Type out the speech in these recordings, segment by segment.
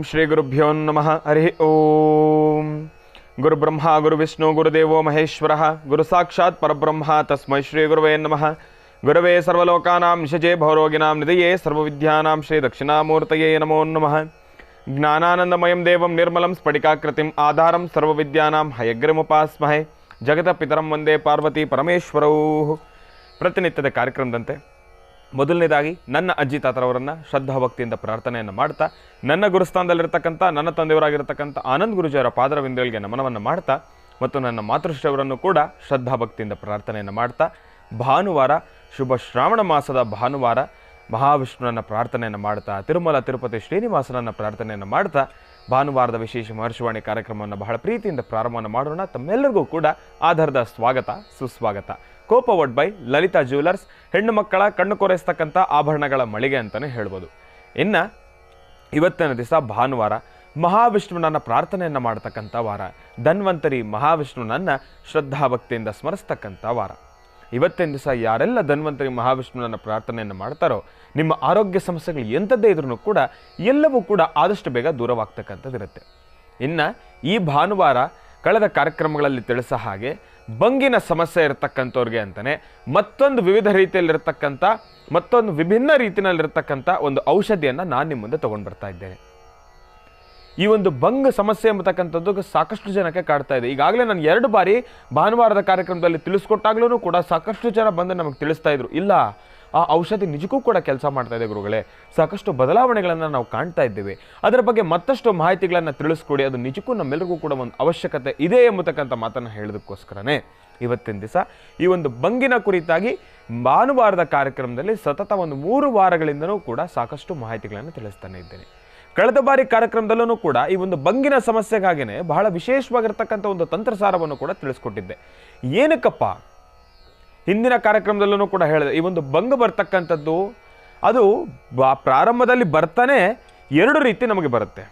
ಶ್ರೀ ಗುರುಭ್ಯೋ ನಮಃ. ಹರಿ ಓಂ. ಗುರುಬ್ರಹ್ಮ ಗುರುವಿಷ್ಣು ಗುರುದೇವೋ ಮಹೇಶ್ವರ ಗುರು ಸಾಕ್ಷಾತ್ ಪರಬ್ರಹ್ಮ ತಸ್ಮೈ ಶ್ರೀ ಗುರುವೇ ನಮಃ. ಗುರವೇ ಸರ್ವಲೋಕಾನಾಂ ನಿಶಜೇ ಭವರೋಗಿಣಾಂ ನಿಧಯೇ ಸರ್ವವಿದ್ಯಾನಾಂ ಶ್ರೀ ದಕ್ಷಿಣಾಮೂರ್ತಯೇ ನಮೋ ನಮಃ. ಜ್ಞಾನಾನಂದಮಯಂ ದೇವಂ ನಿರ್ಮಲಂ ಸ್ಫಟಿಕಾಕೃತಿಂ ಆಧಾರಂ ಸರ್ವವಿದ್ಯಾನಾಂ ಹಯಗ್ರಮುಪಾಸ್ಮಹೇ. ಜಗತ ಪಿತರಂ ವಂದೇ ಪಾರ್ವತಿ ಪರಮೇಶ್ವರೌ. ಪ್ರತಿನಿತ್ಯದ ಕಾರ್ಯಕ್ರಮದಂತೆ ಮೊದಲನೇದಾಗಿ ನನ್ನ ಅಜ್ಜಿ ತಾತರವರನ್ನು ಶ್ರದ್ಧಾಭಕ್ತಿಯಿಂದ ಪ್ರಾರ್ಥನೆಯನ್ನು ಮಾಡ್ತಾ, ನನ್ನ ಗುರುಸ್ಥಾನದಲ್ಲಿರ್ತಕ್ಕಂಥ ನನ್ನ ತಂದೆಯವರಾಗಿರ್ತಕ್ಕಂಥ ಆನಂದ್ ಗುರುಜಿಯವರ ಪಾದರವಿಂದಗಳಿಗೆ ನಮನವನ್ನು ಮಾಡ್ತಾ, ಮತ್ತು ನನ್ನ ಮಾತೃಶ್ರೀಯವರನ್ನು ಕೂಡ ಶ್ರದ್ಧಾಭಕ್ತಿಯಿಂದ ಪ್ರಾರ್ಥನೆಯನ್ನು ಮಾಡ್ತಾ, ಭಾನುವಾರ ಶುಭ ಶ್ರಾವಣ ಮಾಸದ ಭಾನುವಾರ ಮಹಾವಿಷ್ಣುವನ್ನ ಪ್ರಾರ್ಥನೆಯನ್ನು ಮಾಡ್ತಾ, ತಿರುಮಲ ತಿರುಪತಿ ಶ್ರೀನಿವಾಸನನ್ನು ಪ್ರಾರ್ಥನೆಯನ್ನು ಮಾಡ್ತಾ, ಭಾನುವಾರದ ವಿಶೇಷ ಮಹರ್ಷಿವಾಣಿ ಕಾರ್ಯಕ್ರಮವನ್ನು ಬಹಳ ಪ್ರೀತಿಯಿಂದ ಪ್ರಾರಂಭವನ್ನು ಮಾಡೋಣ. ತಮ್ಮೆಲ್ಲರಿಗೂ ಕೂಡ ಆಧಾರದ ಸ್ವಾಗತ ಸುಸ್ವಾಗತ. ಕೋಪವಡ್ ಬೈ ಲಲಿತಾ ಜ್ಯುವೆಲರ್ಸ್, ಹೆಣ್ಣು ಮಕ್ಕಳ ಕಣ್ಣು ಕೊರೆಸ್ತಕ್ಕಂಥ ಆಭರಣಗಳ ಮಳಿಗೆ ಅಂತಲೇ ಹೇಳ್ಬೋದು. ಇನ್ನು ಇವತ್ತಿನ ದಿವಸ ಭಾನುವಾರ ಮಹಾವಿಷ್ಣುವನ್ನ ಪ್ರಾರ್ಥನೆಯನ್ನು ಮಾಡ್ತಕ್ಕಂಥ ವಾರ, ಧನ್ವಂತರಿ ಮಹಾವಿಷ್ಣುವನ್ನ ಶ್ರದ್ಧಾಭಕ್ತಿಯಿಂದ ಸ್ಮರಿಸ್ತಕ್ಕಂಥ ವಾರ. ಇವತ್ತಿನ ದಿವಸ ಯಾರೆಲ್ಲ ಧನ್ವಂತರಿ ಮಹಾವಿಷ್ಣುವನ್ನ ಪ್ರಾರ್ಥನೆಯನ್ನು ಮಾಡ್ತಾರೋ, ನಿಮ್ಮ ಆರೋಗ್ಯ ಸಮಸ್ಯೆಗಳು ಎಂಥದ್ದೇ ಇದ್ರೂ ಕೂಡ ಎಲ್ಲವೂ ಕೂಡ ಆದಷ್ಟು ಬೇಗ ದೂರವಾಗ್ತಕ್ಕಂಥದ್ದಿರುತ್ತೆ. ಇನ್ನು ಈ ಭಾನುವಾರ ಕಳೆದ ಕಾರ್ಯಕ್ರಮಗಳಲ್ಲಿ ತಿಳಿಸ ಹಾಗೆ ಬಂಗಿನ ಸಮಸ್ಯೆ ಇರತಕ್ಕಂಥವ್ರಿಗೆ ಅಂತಲೇ ಮತ್ತೊಂದು ವಿವಿಧ ರೀತಿಯಲ್ಲಿರ್ತಕ್ಕಂಥ, ಮತ್ತೊಂದು ವಿಭಿನ್ನ ರೀತಿಯಲ್ಲಿರ್ತಕ್ಕಂಥ ಒಂದು ಔಷಧಿಯನ್ನು ನಾನು ನಿಮ್ಮ ಮುಂದೆ ತೊಗೊಂಡು ಬರ್ತಾ ಇದ್ದೇನೆ. ಈ ಒಂದು ಬಂಗ್ ಸಮಸ್ಯೆ ಎಂಬತಕ್ಕಂಥದ್ದು ಸಾಕಷ್ಟು ಜನಕ್ಕೆ ಕಾಡ್ತಾ ಇದೆ. ಈಗಾಗಲೇ ನಾನು 2 ಬಾರಿ ಭಾನುವಾರದ ಕಾರ್ಯಕ್ರಮದಲ್ಲಿ ತಿಳಿಸ್ಕೊಟ್ಟಾಗ್ಲೂ ಕೂಡ ಸಾಕಷ್ಟು ಜನ ಬಂದು ನಮಗೆ ತಿಳಿಸ್ತಾ ಇದ್ರು, ಇಲ್ಲ ಆ ಔಷಧಿ ನಿಜಕ್ಕೂ ಕೂಡ ಕೆಲಸ ಮಾಡ್ತಾ ಇದೆ ಗುರುಗಳೇ, ಸಾಕಷ್ಟು ಬದಲಾವಣೆಗಳನ್ನು ನಾವು ಕಾಣ್ತಾ ಇದ್ದೇವೆ, ಅದರ ಬಗ್ಗೆ ಮತ್ತಷ್ಟು ಮಾಹಿತಿಗಳನ್ನು ತಿಳಿಸ್ಕೊಡಿ, ಅದು ನಿಜಕ್ಕೂ ನಮ್ಮೆಲ್ಲರಿಗೂ ಕೂಡ ಒಂದು ಅವಶ್ಯಕತೆ ಇದೆ ಎಂಬತಕ್ಕಂಥ ಮಾತನ್ನು ಹೇಳೋದಕ್ಕೋಸ್ಕರನೇ ಇವತ್ತಿನ ದಿವಸ ಈ ಒಂದು ಬಂಗಿನ ಕುರಿತಾಗಿ ಭಾನುವಾರದ ಕಾರ್ಯಕ್ರಮದಲ್ಲಿ ಸತತ ಒಂದು 3 ವಾರಗಳಿಂದನೂ ಕೂಡ ಸಾಕಷ್ಟು ಮಾಹಿತಿಗಳನ್ನು ತಿಳಿಸ್ತಾನೆ ಇದ್ದೇನೆ. ಕಳೆದ ಬಾರಿ ಕಾರ್ಯಕ್ರಮದಲ್ಲೂ ಕೂಡ ಈ ಒಂದು ಬಂಗಿನ ಸಮಸ್ಯೆಗಾಗಿನೇ ಬಹಳ ವಿಶೇಷವಾಗಿರ್ತಕ್ಕಂಥ ಒಂದು ತಂತ್ರಸಾರವನ್ನು ಕೂಡ ತಿಳಿಸ್ಕೊಟ್ಟಿದ್ದೆ. ಏನಕ್ಕಪ್ಪ, ಹಿಂದಿನ ಕಾರ್ಯಕ್ರಮದಲ್ಲೂ ಕೂಡ ಹೇಳಿದೆ, ಈ ಒಂದು ಬಂಗ್ ಬರ್ತಕ್ಕಂಥದ್ದು ಅದು ಪ್ರಾರಂಭದಲ್ಲಿ ಬರ್ತಾನೆ 2 ರೀತಿ ನಮಗೆ ಬರುತ್ತೆ.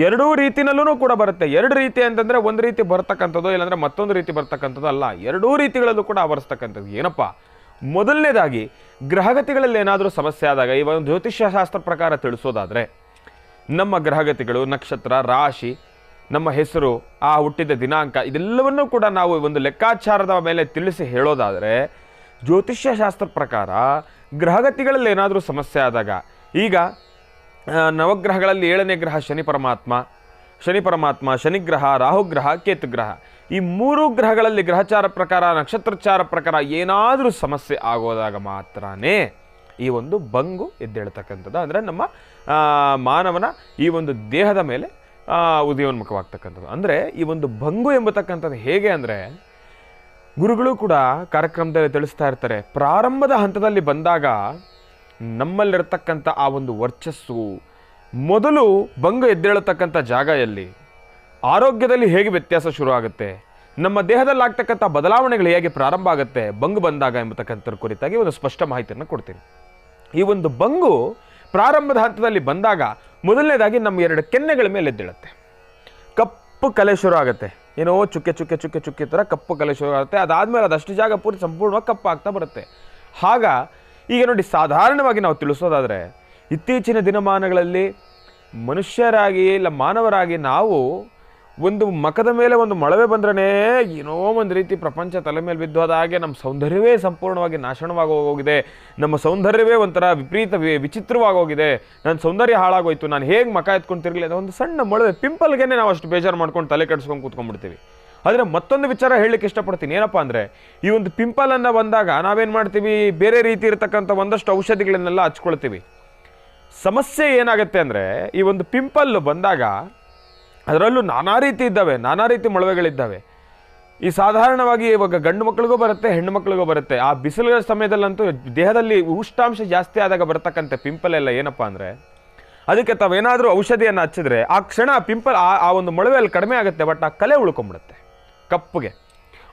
2 ರೀತಿನಲ್ಲೂ ಕೂಡ ಬರುತ್ತೆ. 2 ರೀತಿ ಅಂತಂದರೆ ಒಂದು ರೀತಿ ಬರ್ತಕ್ಕಂಥದ್ದು, ಇಲ್ಲಾಂದರೆ ಮತ್ತೊಂದು ರೀತಿ ಬರ್ತಕ್ಕಂಥದ್ದು ಅಲ್ಲ, 2 ರೀತಿಗಳಲ್ಲೂ ಕೂಡ ಆವರಿಸ್ತಕ್ಕಂಥದ್ದು. ಏನಪ್ಪ, ಮೊದಲನೇದಾಗಿ ಗ್ರಹಗತಿಗಳಲ್ಲಿ ಏನಾದರೂ ಸಮಸ್ಯೆ ಆದಾಗ, ಈ ಒಂದು ಜ್ಯೋತಿಷ್ಯ ಶಾಸ್ತ್ರ ಪ್ರಕಾರ ತಿಳಿಸೋದಾದರೆ, ನಮ್ಮ ಗ್ರಹಗತಿಗಳು, ನಕ್ಷತ್ರ, ರಾಶಿ, ನಮ್ಮ ಹೆಸರು, ಆ ಹುಟ್ಟಿದ ದಿನಾಂಕ, ಇದೆಲ್ಲವನ್ನೂ ಕೂಡ ನಾವು ಒಂದು ಲೆಕ್ಕಾಚಾರದ ಮೇಲೆ ತಿಳಿಸಿ ಹೇಳೋದಾದರೆ, ಜ್ಯೋತಿಷ್ಯ ಶಾಸ್ತ್ರ ಪ್ರಕಾರ ಗ್ರಹಗತಿಗಳಲ್ಲಿ ಏನಾದರೂ ಸಮಸ್ಯೆ ಆದಾಗ, ಈಗ ನವಗ್ರಹಗಳಲ್ಲಿ 7ನೇ ಗ್ರಹ ಶನಿ ಪರಮಾತ್ಮ, ಶನಿಗ್ರಹ, ರಾಹುಗ್ರಹ, ಕೇತುಗ್ರಹ, ಈ 3 ಗ್ರಹಗಳಲ್ಲಿ ಗ್ರಹಚಾರ ಪ್ರಕಾರ, ನಕ್ಷತ್ರಚಾರ ಪ್ರಕಾರ ಏನಾದರೂ ಸಮಸ್ಯೆ ಆಗೋದಾಗ ಮಾತ್ರನೇ ಈ ಒಂದು ಬಂಗು ಎದ್ದೇಳ್ತಕ್ಕಂಥದ್ದು, ಅಂದರೆ ನಮ್ಮ ಮಾನವನ ಈ ಒಂದು ದೇಹದ ಮೇಲೆ ಉದಯೋನ್ಮುಖವಾಗ್ತಕ್ಕಂಥದ್ದು. ಅಂದರೆ ಈ ಒಂದು ಬಂಗು ಎಂಬತಕ್ಕಂಥದ್ದು ಹೇಗೆ ಅಂದರೆ, ಗುರುಗಳು ಕೂಡ ಕಾರ್ಯಕ್ರಮದಲ್ಲಿ ತಿಳಿಸ್ತಾ ಇರ್ತಾರೆ, ಪ್ರಾರಂಭದ ಹಂತದಲ್ಲಿ ಬಂದಾಗ ನಮ್ಮಲ್ಲಿರ್ತಕ್ಕಂಥ ಆ ಒಂದು ವರ್ಚಸ್ಸು, ಮೊದಲು ಬಂಗು ಎದ್ದೇಳತಕ್ಕಂಥ ಜಾಗ ಎಲ್ಲಿ, ಆರೋಗ್ಯದಲ್ಲಿ ಹೇಗೆ ವ್ಯತ್ಯಾಸ ಶುರು ಆಗುತ್ತೆ, ನಮ್ಮ ದೇಹದಲ್ಲಿ ಆಗ್ತಕ್ಕಂಥ ಬದಲಾವಣೆಗಳು ಹೇಗೆ ಪ್ರಾರಂಭ ಆಗುತ್ತೆ ಬಂಗು ಬಂದಾಗ ಎಂಬತಕ್ಕಂಥದ್ರ ಕುರಿತಾಗಿ ಒಂದು ಸ್ಪಷ್ಟ ಮಾಹಿತಿಯನ್ನು ಕೊಡ್ತೀನಿ. ಈ ಒಂದು ಬಂಗು ಪ್ರಾರಂಭದ ಹಂತದಲ್ಲಿ ಬಂದಾಗ ಮೊದಲನೇದಾಗಿ ನಮ್ಮ 2 ಕೆನ್ನೆಗಳ ಮೇಲೆ ಎದ್ದೇಳುತ್ತೆ, ಕಪ್ಪು ಕಲೆ ಶುರು ಆಗುತ್ತೆ, ಏನೋ ಚುಕ್ಕೆ ಥರ ಕಪ್ಪು ಕಲೆ ಶುರು ಆಗುತ್ತೆ. ಅದಾದಮೇಲೆ ಅದಷ್ಟು ಜಾಗ ಪೂರ್ತಿ ಸಂಪೂರ್ಣವಾಗಿ ಕಪ್ಪಾಗ್ತಾ ಬರುತ್ತೆ. ಆಗ ಈಗ ನೋಡಿ, ಸಾಧಾರಣವಾಗಿ ನಾವು ತಿಳಿಸೋದಾದರೆ, ಇತ್ತೀಚಿನ ದಿನಮಾನಗಳಲ್ಲಿ ಮನುಷ್ಯರಾಗಿ ಇಲ್ಲ ಮಾನವರಾಗಿ ನಾವು ಒಂದು ಮಖದ ಮೇಲೆ ಒಂದು ಮೊಳವೆ ಬಂದ್ರೇ ಏನೋ ಒಂದು ರೀತಿ ಪ್ರಪಂಚ ತಲೆ ಮೇಲೆ ಬಿದ್ದೋದ ಹಾಗೆ ನಮ್ಮ ಸೌಂದರ್ಯವೇ ಸಂಪೂರ್ಣವಾಗಿ ನಾಶನವಾಗಿ ಹೋಗಿದೆ, ನಮ್ಮ ಸೌಂದರ್ಯವೇ ಒಂಥರ ವಿಪರೀತ ವಿಚಿತ್ರವಾಗೋಗಿದೆ, ನನ್ನ ಸೌಂದರ್ಯ ಹಾಳಾಗೋಯ್ತು, ನಾನು ಹೇಗೆ ಮಖ ಎತ್ಕೊಂಡು ತಿರ್ಗಲಿ, ಒಂದು ಸಣ್ಣ ಮೊಳವೆ ಪಿಂಪಲ್ಗೆ ನಾವು ಅಷ್ಟು ಬೇಜಾರು ಮಾಡ್ಕೊಂಡು ತಲೆ ಕೆಡಿಸ್ಕೊಂಡು ಕೂತ್ಕೊಂಡ್ಬಿಡ್ತೀವಿ. ಆದರೆ ಮತ್ತೊಂದು ವಿಚಾರ ಹೇಳಲಿಕ್ಕೆ ಇಷ್ಟಪಡ್ತೀನಿ, ಏನಪ್ಪ ಅಂದರೆ, ಈ ಒಂದು ಪಿಂಪಲನ್ನು ಬಂದಾಗ ನಾವೇನು ಮಾಡ್ತೀವಿ, ಬೇರೆ ರೀತಿ ಇರತಕ್ಕಂಥ ಒಂದಷ್ಟು ಔಷಧಿಗಳನ್ನೆಲ್ಲ ಹಚ್ಕೊಳ್ತೀವಿ. ಸಮಸ್ಯೆ ಏನಾಗುತ್ತೆ ಅಂದರೆ, ಈ ಒಂದು ಪಿಂಪಲ್ ಬಂದಾಗ ಅದರಲ್ಲೂ ನಾನಾ ರೀತಿ ಮೊಳವೆಗಳಿದ್ದಾವೆ. ಈ ಸಾಧಾರಣವಾಗಿ ಇವಾಗ ಗಂಡು ಮಕ್ಕಳಿಗೂ ಬರುತ್ತೆ, ಹೆಣ್ಣು ಮಕ್ಕಳಿಗೂ ಬರುತ್ತೆ. ಆ ಬಿಸಿಲಿನ ಸಮಯದಲ್ಲಂತೂ ದೇಹದಲ್ಲಿ ಉಷ್ಣಾಂಶ ಜಾಸ್ತಿ ಆದಾಗ ಬರ್ತಕ್ಕಂಥ ಪಿಂಪಲ್ ಎಲ್ಲ ಏನಪ್ಪ ಅಂದರೆ, ಅದಕ್ಕೆ ತಾವೇನಾದರೂ ಔಷಧಿಯನ್ನು ಹಚ್ಚಿದ್ರೆ ಆ ಕ್ಷಣ ಪಿಂಪಲ್ ಆ ಒಂದು ಮೊಳವೆಯಲ್ಲಿ ಕಡಿಮೆ ಆಗುತ್ತೆ, ಬಟ್ ಆ ಕಲೆ ಉಳ್ಕೊಂಬಿಡುತ್ತೆ ಕಪ್ಪುಗೆ.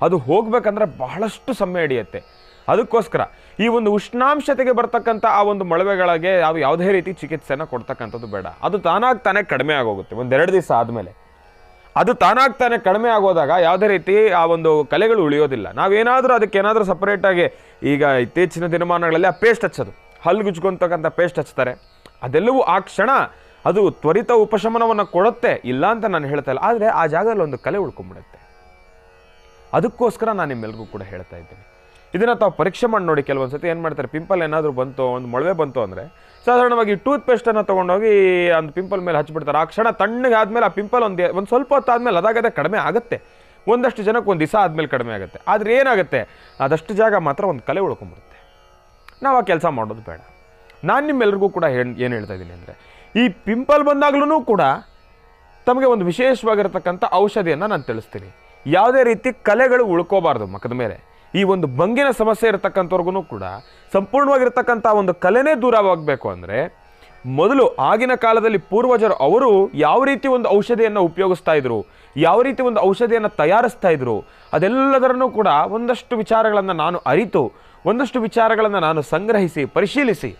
ಅದು ಹೋಗ್ಬೇಕಂದ್ರೆ ಬಹಳಷ್ಟು ಸಮಯ ಹಿಡಿಯುತ್ತೆ. ಅದಕ್ಕೋಸ್ಕರ ಈ ಒಂದು ಉಷ್ಣಾಂಶತೆಗೆ ಬರ್ತಕ್ಕಂಥ ಆ ಒಂದು ಮೊಳವೆಗಳಿಗೆ ಯಾವುದೇ ರೀತಿ ಚಿಕಿತ್ಸೆನ ಕೊಡ್ತಕ್ಕಂಥದ್ದು ಬೇಡ. ಅದು ತಾನಾಗ್ತಾನೆ ಕಡಿಮೆ ಆಗೋಗುತ್ತೆ 1-2 ದಿವಸ ಆದಮೇಲೆ. ಅದು ತಾನಾಗ್ತಾನೆ ಕಡಿಮೆ ಆಗೋದಾಗ ಯಾವುದೇ ರೀತಿ ಆ ಒಂದು ಕಲೆಗಳು ಉಳಿಯೋದಿಲ್ಲ. ನಾವೇನಾದರೂ ಅದಕ್ಕೇನಾದರೂ ಸಪ್ರೇಟಾಗಿ, ಈಗ ಇತ್ತೀಚಿನ ದಿನಮಾನಗಳಲ್ಲಿ ಆ ಪೇಸ್ಟ್ ಹಚ್ಚೋದು, ಹಲ್ಲು ಗುಜ್ಕೊಂತಕ್ಕಂಥ ಪೇಸ್ಟ್ ಹಚ್ತಾರೆ, ಅದೆಲ್ಲವೂ ಆ ಕ್ಷಣ ಅದು ತ್ವರಿತ ಉಪಶಮನವನ್ನು ಕೊಡುತ್ತೆ, ಇಲ್ಲ ಅಂತ ನಾನು ಹೇಳ್ತಾ ಇಲ್ಲ. ಆದರೆ ಆ ಜಾಗದಲ್ಲಿ ಒಂದು ಕಲೆ ಉಳ್ಕೊಂಡ್ಬಿಡುತ್ತೆ. ಅದಕ್ಕೋಸ್ಕರ ನಾನು ನಿಮ್ಮೆಲ್ರಿಗೂ ಕೂಡ ಹೇಳ್ತಾ ಇದ್ದೀನಿ. ಇದನ್ನು ತಾವು ಪರೀಕ್ಷೆ ಮಾಡಿ ನೋಡಿ. ಕೆಲವೊಂದು ಸತಿ ಏನು ಮಾಡ್ತಾರೆ, ಪಿಂಪಲ್ ಏನಾದರೂ ಬಂತು, ಒಂದು ಮೊಳವೆ ಬಂತು ಅಂದರೆ ಸಾಧಾರಣವಾಗಿ ಟೂತ್ ಪೇಸ್ಟನ್ನು ತೊಗೊಂಡೋಗಿ ಒಂದು ಪಿಂಪಲ್ ಮೇಲೆ ಹಚ್ಚಿಬಿಡ್ತಾರೆ. ಆ ಕ್ಷಣ ತಣ್ಣಗೆ ಆದಮೇಲೆ ಆ ಪಿಂಪಲ್ ಒಂದು ಸ್ವಲ್ಪ ಹೊತ್ತು ಆದಮೇಲೆ ಅದಾಗದೆ ಕಡಿಮೆ ಆಗುತ್ತೆ. ಒಂದಷ್ಟು ಜನಕ್ಕೆ ಒಂದು ದಿವಸ ಆದಮೇಲೆ ಕಡಿಮೆ ಆಗುತ್ತೆ. ಆದರೆ ಏನಾಗುತ್ತೆ, ಅದಷ್ಟು ಜಾಗ ಮಾತ್ರ ಒಂದು ಕಲೆ ಉಳ್ಕೊಂಡ್ಬಿಡುತ್ತೆ. ನಾವು ಆ ಕೆಲಸ ಮಾಡೋದು ಬೇಡ. ನಾನು ನಿಮ್ಮೆಲ್ರಿಗೂ ಕೂಡ ಏನು ಹೇಳ್ತಾ ಇದ್ದೀನಿ ಅಂದರೆ, ಈ ಪಿಂಪಲ್ ಬಂದಾಗ್ಲೂ ಕೂಡ ತಮಗೆ ಒಂದು ವಿಶೇಷವಾಗಿರತಕ್ಕಂಥ ಔಷಧಿಯನ್ನು ನಾನು ತಿಳಿಸ್ತೀನಿ. ಯಾವುದೇ ರೀತಿ ಕಲೆಗಳು ಉಳ್ಕೋಬಾರ್ದು ಮುಖದ ಮೇಲೆ. ಈ ಒಂದು ಬಂಗಿನ ಸಮಸ್ಯೆ ಇರತಕ್ಕಂಥವ್ರಿಗೂ ಕೂಡ ಸಂಪೂರ್ಣವಾಗಿರ್ತಕ್ಕಂಥ ಒಂದು ಕಲೆನೇ ದೂರವಾಗಬೇಕು ಅಂದರೆ, ಮೊದಲು ಆಗಿನ ಕಾಲದಲ್ಲಿ ಪೂರ್ವಜರು ಅವರು ಯಾವ ರೀತಿ ಒಂದು ಔಷಧಿಯನ್ನು ಉಪಯೋಗಿಸ್ತಾ ಇದ್ರು, ಯಾವ ರೀತಿ ಒಂದು ಔಷಧಿಯನ್ನು ತಯಾರಿಸ್ತಾ ಇದ್ರು, ಅದೆಲ್ಲದರನ್ನೂ ಕೂಡ ಒಂದಷ್ಟು ವಿಚಾರಗಳನ್ನು ನಾನು ಅರಿತು, ಒಂದಷ್ಟು ವಿಚಾರಗಳನ್ನು ನಾನು ಸಂಗ್ರಹಿಸಿ ಪರಿಶೀಲಿಸಿ,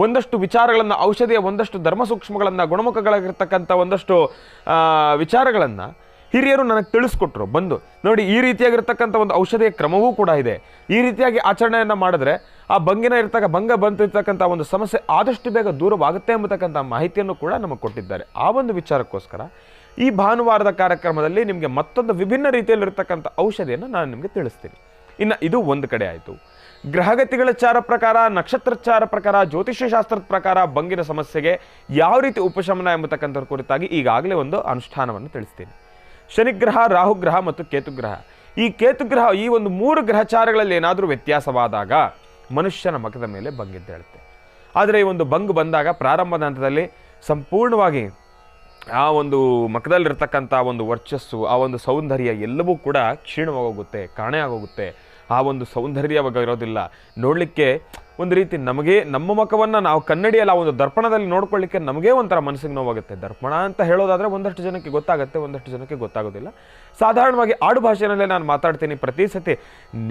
ಒಂದಷ್ಟು ವಿಚಾರಗಳನ್ನು, ಔಷಧಿಯ ಒಂದಷ್ಟು ಧರ್ಮ ಸೂಕ್ಷ್ಮಗಳನ್ನು, ಗುಣಮುಖಗಳಾಗಿರ್ತಕ್ಕಂಥ ಒಂದಷ್ಟು ವಿಚಾರಗಳನ್ನು ಹಿರಿಯರು ನನಗೆ ತಿಳಿಸ್ಕೊಟ್ರು. ಬಂದು ನೋಡಿ, ಈ ರೀತಿಯಾಗಿರ್ತಕ್ಕಂಥ ಒಂದು ಔಷಧಿಯ ಕ್ರಮವೂ ಕೂಡ ಇದೆ, ಈ ರೀತಿಯಾಗಿ ಆಚರಣೆಯನ್ನು ಮಾಡಿದ್ರೆ ಆ ಭಂಗ ಬಂತಿರ್ತಕ್ಕಂಥ ಒಂದು ಸಮಸ್ಯೆ ಆದಷ್ಟು ಬೇಗ ದೂರವಾಗುತ್ತೆ ಎಂಬತಕ್ಕಂಥ ಮಾಹಿತಿಯನ್ನು ಕೂಡ ನಮಗೆ ಕೊಟ್ಟಿದ್ದಾರೆ. ಆ ಒಂದು ವಿಚಾರಕ್ಕೋಸ್ಕರ ಈ ಭಾನುವಾರದ ಕಾರ್ಯಕ್ರಮದಲ್ಲಿ ನಿಮಗೆ ಮತ್ತೊಂದು ವಿಭಿನ್ನ ರೀತಿಯಲ್ಲಿರ್ತಕ್ಕಂಥ ಔಷಧಿಯನ್ನು ನಾನು ನಿಮಗೆ ತಿಳಿಸ್ತೀನಿ. ಇನ್ನು ಇದು ಒಂದು ಕಡೆ ಆಯಿತು. ಗ್ರಹಗತಿಗಳ ಚಾರ ಪ್ರಕಾರ, ನಕ್ಷತ್ರಚಾರ ಪ್ರಕಾರ, ಜ್ಯೋತಿಷ್ಯ ಶಾಸ್ತ್ರದ ಪ್ರಕಾರ ಬಂಗಿನ ಸಮಸ್ಯೆಗೆ ಯಾವ ರೀತಿ ಉಪಶಮನ ಎಂಬತಕ್ಕಂಥರ ಕುರಿತಾಗಿ ಈಗಾಗಲೇ ಒಂದು ಅನುಷ್ಠಾನವನ್ನು ತಿಳಿಸ್ತೀನಿ. ಶನಿಗ್ರಹ, ರಾಹುಗ್ರಹ ಮತ್ತು ಕೇತುಗ್ರಹ. ಈ ಕೇತುಗ್ರಹ, ಈ ಒಂದು 3 ಗ್ರಹಚಾರಗಳಲ್ಲಿ ಏನಾದರೂ ವ್ಯತ್ಯಾಸವಾದಾಗ ಮನುಷ್ಯನ ಮುಖದ ಮೇಲೆ ಬಂಗಿದ್ದೇಳುತ್ತೆ. ಆದರೆ ಈ ಒಂದು ಬಂಗು ಬಂದಾಗ ಪ್ರಾರಂಭದ ಹಂತದಲ್ಲಿ ಸಂಪೂರ್ಣವಾಗಿ ಆ ಒಂದು ಮುಖದಲ್ಲಿರ್ತಕ್ಕಂಥ ಒಂದು ವರ್ಚಸ್ಸು, ಆ ಒಂದು ಸೌಂದರ್ಯ ಎಲ್ಲವೂ ಕೂಡ ಕ್ಷೀಣವಾಗೋಗುತ್ತೆ, ಕಾಣೆ ಆಗೋಗುತ್ತೆ. ಆ ಒಂದು ಸೌಂದರ್ಯವಾಗ ಇರೋದಿಲ್ಲ. ನೋಡಲಿಕ್ಕೆ ಒಂದು ರೀತಿ ನಮಗೆ ನಮ್ಮ ಮುಖವನ್ನು ನಾವು ಕನ್ನಡಿಯಲ್ಲಿ ಆ ಒಂದು ದರ್ಪಣದಲ್ಲಿ ನೋಡ್ಕೊಳ್ಳಿಕ್ಕೆ ನಮಗೇ ಒಂಥರ ಮನಸ್ಸಿಗೆ ನೋವಾಗುತ್ತೆ. ದರ್ಪಣ ಅಂತ ಹೇಳೋದಾದರೆ ಒಂದಷ್ಟು ಜನಕ್ಕೆ ಗೊತ್ತಾಗುತ್ತೆ, ಒಂದಷ್ಟು ಜನಕ್ಕೆ ಗೊತ್ತಾಗೋದಿಲ್ಲ. ಸಾಧಾರಣವಾಗಿ ಆಡು ಭಾಷೆಯಲ್ಲೇ ನಾನು ಮಾತಾಡ್ತೀನಿ ಪ್ರತಿ ಸತಿ.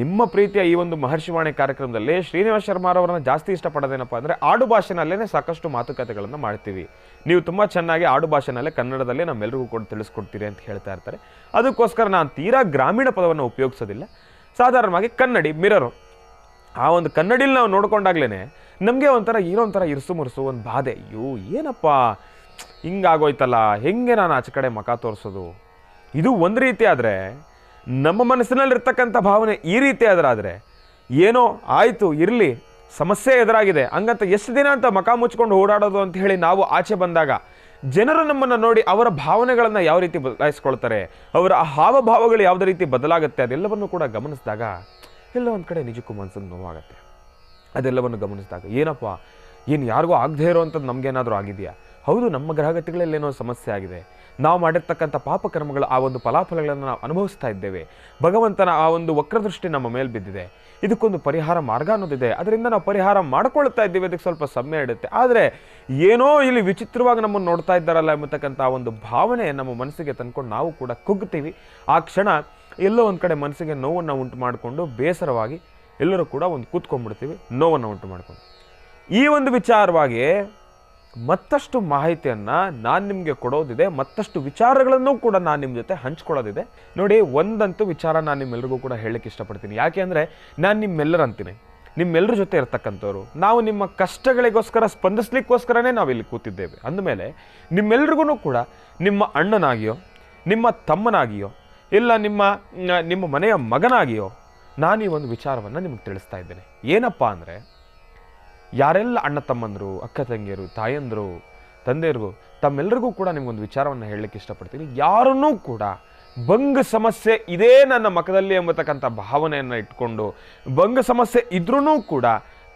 ನಿಮ್ಮ ಪ್ರೀತಿಯ ಈ ಒಂದು ಮಹರ್ಷಿವಾಣಿ ಕಾರ್ಯಕ್ರಮದಲ್ಲಿ ಶ್ರೀನಿವಾಸ್ ಶರ್ಮಾರವರನ್ನ ಜಾಸ್ತಿ ಇಷ್ಟಪಡೋದೇನಪ್ಪ ಅಂದರೆ, ಆಡು ಭಾಷೆನಲ್ಲೇ ಸಾಕಷ್ಟು ಮಾತುಕತೆಗಳನ್ನು ಮಾಡ್ತೀವಿ. ನೀವು ತುಂಬ ಚೆನ್ನಾಗಿ ಆಡು ಭಾಷೆನಲ್ಲೇ ಕನ್ನಡದಲ್ಲಿ ನಮ್ಮೆಲ್ಲರಿಗೂ ಕೂಡ ತಿಳಿಸ್ಕೊಡ್ತೀರಿ ಅಂತ ಹೇಳ್ತಾ ಇರ್ತಾರೆ. ಅದಕ್ಕೋಸ್ಕರ ನಾನು ತೀರಾ ಗ್ರಾಮೀಣ ಪದವನ್ನು ಉಪಯೋಗಿಸೋದಿಲ್ಲ. ಸಾಧಾರಣವಾಗಿ ಕನ್ನಡಿ ಮಿರರು, ಆ ಒಂದು ಕನ್ನಡಿಲಿ ನಾವು ನೋಡ್ಕೊಂಡಾಗ್ಲೇ ನಮಗೆ ಒಂಥರ ಇರ್ಸು ಮುರ್ಸು ಒಂದು ಬಾಧೆ. ಅಯ್ಯೋ ಏನಪ್ಪ ಹಿಂಗಾಗೋಯ್ತಲ್ಲ, ಹೆಂಗೆ ನಾನು ಆಚೆ ಕಡೆ ಮುಖ ತೋರಿಸೋದು. ಇದು ಒಂದು ರೀತಿ ಆದರೆ, ನಮ್ಮ ಮನಸ್ಸಿನಲ್ಲಿರ್ತಕ್ಕಂಥ ಭಾವನೆ ಈ ರೀತಿ ಆದರೆ ಏನೋ ಆಯಿತು ಇರಲಿ, ಸಮಸ್ಯೆ ಎದುರಾಗಿದೆ ಹಂಗಂತ ಎಷ್ಟು ದಿನ ಅಂತ ಮುಖ ಮುಚ್ಕೊಂಡು ಓಡಾಡೋದು ಅಂತ ಹೇಳಿ ನಾವು ಆಚೆ ಬಂದಾಗ ಜನರು ನಮ್ಮನ್ನು ನೋಡಿ ಅವರ ಭಾವನೆಗಳನ್ನು ಯಾವ ರೀತಿ ಬದಲಾಯಿಸ್ಕೊಳ್ತಾರೆ, ಅವರ ಹಾವಭಾವಗಳು ಯಾವುದೇ ರೀತಿ ಬದಲಾಗುತ್ತೆ, ಅದೆಲ್ಲವನ್ನು ಕೂಡ ಗಮನಿಸಿದಾಗ ಎಲ್ಲ ಒಂದು ಕಡೆ ನಿಜಕ್ಕೂ ಮನಸ್ಸಿಗೆ ನೋವಾಗುತ್ತೆ. ಅದೆಲ್ಲವನ್ನು ಗಮನಿಸಿದಾಗ ಏನಪ್ಪ, ಏನು ಯಾರಿಗೂ ಆಗದೆ ಇರೋವಂಥದ್ದು ನಮಗೇನಾದರೂ ಆಗಿದೆಯಾ? ಹೌದು, ನಮ್ಮ ಗ್ರಹಗತಿಗಳಲ್ಲೇನೋ ಸಮಸ್ಯೆ ಆಗಿದೆ. ನಾವು ಮಾಡಿರ್ತಕ್ಕಂಥ ಪಾಪಕರ್ಮಗಳು ಆ ಒಂದು ಫಲಾಫಲಗಳನ್ನು ನಾವು ಅನುಭವಿಸ್ತಾ ಇದ್ದೇವೆ. ಭಗವಂತನ ಆ ಒಂದು ವಕ್ರದೃಷ್ಟಿ ನಮ್ಮ ಮೇಲೆ ಬಿದ್ದಿದೆ. ಇದಕ್ಕೊಂದು ಪರಿಹಾರ ಮಾರ್ಗ ಅನ್ನೋದಿದೆ, ಅದರಿಂದ ನಾವು ಪರಿಹಾರ ಮಾಡ್ಕೊಳ್ತಾ ಇದ್ದೀವಿ. ಅದಕ್ಕೆ ಸ್ವಲ್ಪ ಸಮಯ ಇಡುತ್ತೆ. ಆದರೆ ಏನೋ ಇಲ್ಲಿ ವಿಚಿತ್ರವಾಗಿ ನಮ್ಮನ್ನು ನೋಡ್ತಾ ಇದ್ದಾರಲ್ಲ ಎಂಬತಕ್ಕಂಥ ಒಂದು ಭಾವನೆ ನಮ್ಮ ಮನಸ್ಸಿಗೆ ತಂದ್ಕೊಂಡು ನಾವು ಕೂಡ ಕುಗ್ತೀವಿ. ಆ ಕ್ಷಣ ಎಲ್ಲೋ ಒಂದು ಕಡೆ ಮನಸ್ಸಿಗೆ ನೋವನ್ನು ಉಂಟು ಮಾಡಿಕೊಂಡು ಬೇಸರವಾಗಿ ಎಲ್ಲರೂ ಕೂಡ ಒಂದು ಕೂತ್ಕೊಂಡ್ಬಿಡ್ತೀವಿ, ನೋವನ್ನು ಉಂಟು ಮಾಡಿಕೊಂಡು. ಈ ಒಂದು ವಿಚಾರವಾಗಿ ಮತ್ತಷ್ಟು ಮಾಹಿತಿಯನ್ನು ನಾನು ನಿಮಗೆ ಕೊಡೋದಿದೆ, ಮತ್ತಷ್ಟು ವಿಚಾರಗಳನ್ನು ಕೂಡ ನಾನು ನಿಮ್ಮ ಜೊತೆ ಹಂಚ್ಕೊಳ್ಳೋದಿದೆ. ನೋಡಿ, ಒಂದಂತೂ ವಿಚಾರ ನಾನು ನಿಮ್ಮೆಲ್ಲರಿಗೂ ಕೂಡ ಹೇಳಲಿಕ್ಕೆ ಇಷ್ಟಪಡ್ತೀನಿ. ಯಾಕೆ ಅಂದರೆ ನಾನು ನಿಮ್ಮೆಲ್ಲರಂತೀನಿ, ನಿಮ್ಮೆಲ್ಲರ ಜೊತೆ ಇರ್ತಕ್ಕಂಥವ್ರು. ನಾವು ನಿಮ್ಮ ಕಷ್ಟಗಳಿಗೋಸ್ಕರ ಸ್ಪಂದಿಸ್ಲಿಕ್ಕೋಸ್ಕರನೇ ನಾವಿಲ್ಲಿ ಕೂತಿದ್ದೇವೆ. ಅಂದಮೇಲೆ ನಿಮ್ಮೆಲ್ರಿಗೂ ಕೂಡ ನಿಮ್ಮ ಅಣ್ಣನಾಗಿಯೋ, ನಿಮ್ಮ ತಮ್ಮನಾಗಿಯೋ, ಇಲ್ಲ ನಿಮ್ಮ ಮನೆಯ ಮಗನಾಗಿಯೋ ನಾನು ಈ ಒಂದು ವಿಚಾರವನ್ನು ನಿಮಗೆ ತಿಳಿಸ್ತಾ ಇದ್ದೇನೆ. ಏನಪ್ಪ ಅಂದರೆ, ಯಾರೆಲ್ಲ ಅಣ್ಣ ತಮ್ಮಂದರು, ಅಕ್ಕ ತಂಗಿಯರು, ತಾಯಂದರು, ತಂದೆಯರಿಗೂ ತಮ್ಮೆಲ್ಲರಿಗೂ ಕೂಡ ನಿಮಗೊಂದು ವಿಚಾರವನ್ನು ಹೇಳಲಿಕ್ಕೆ ಇಷ್ಟಪಡ್ತೀನಿ. ಯಾರನ್ನೂ ಕೂಡ ಬಂಗ ಸಮಸ್ಯೆ ಇದೇ ನನ್ನ ಮುಖದಲ್ಲಿ ಎಂಬತಕ್ಕಂಥ ಭಾವನೆಯನ್ನು ಇಟ್ಕೊಂಡು, ಬಂಗ ಸಮಸ್ಯೆ ಇದ್ರೂ ಕೂಡ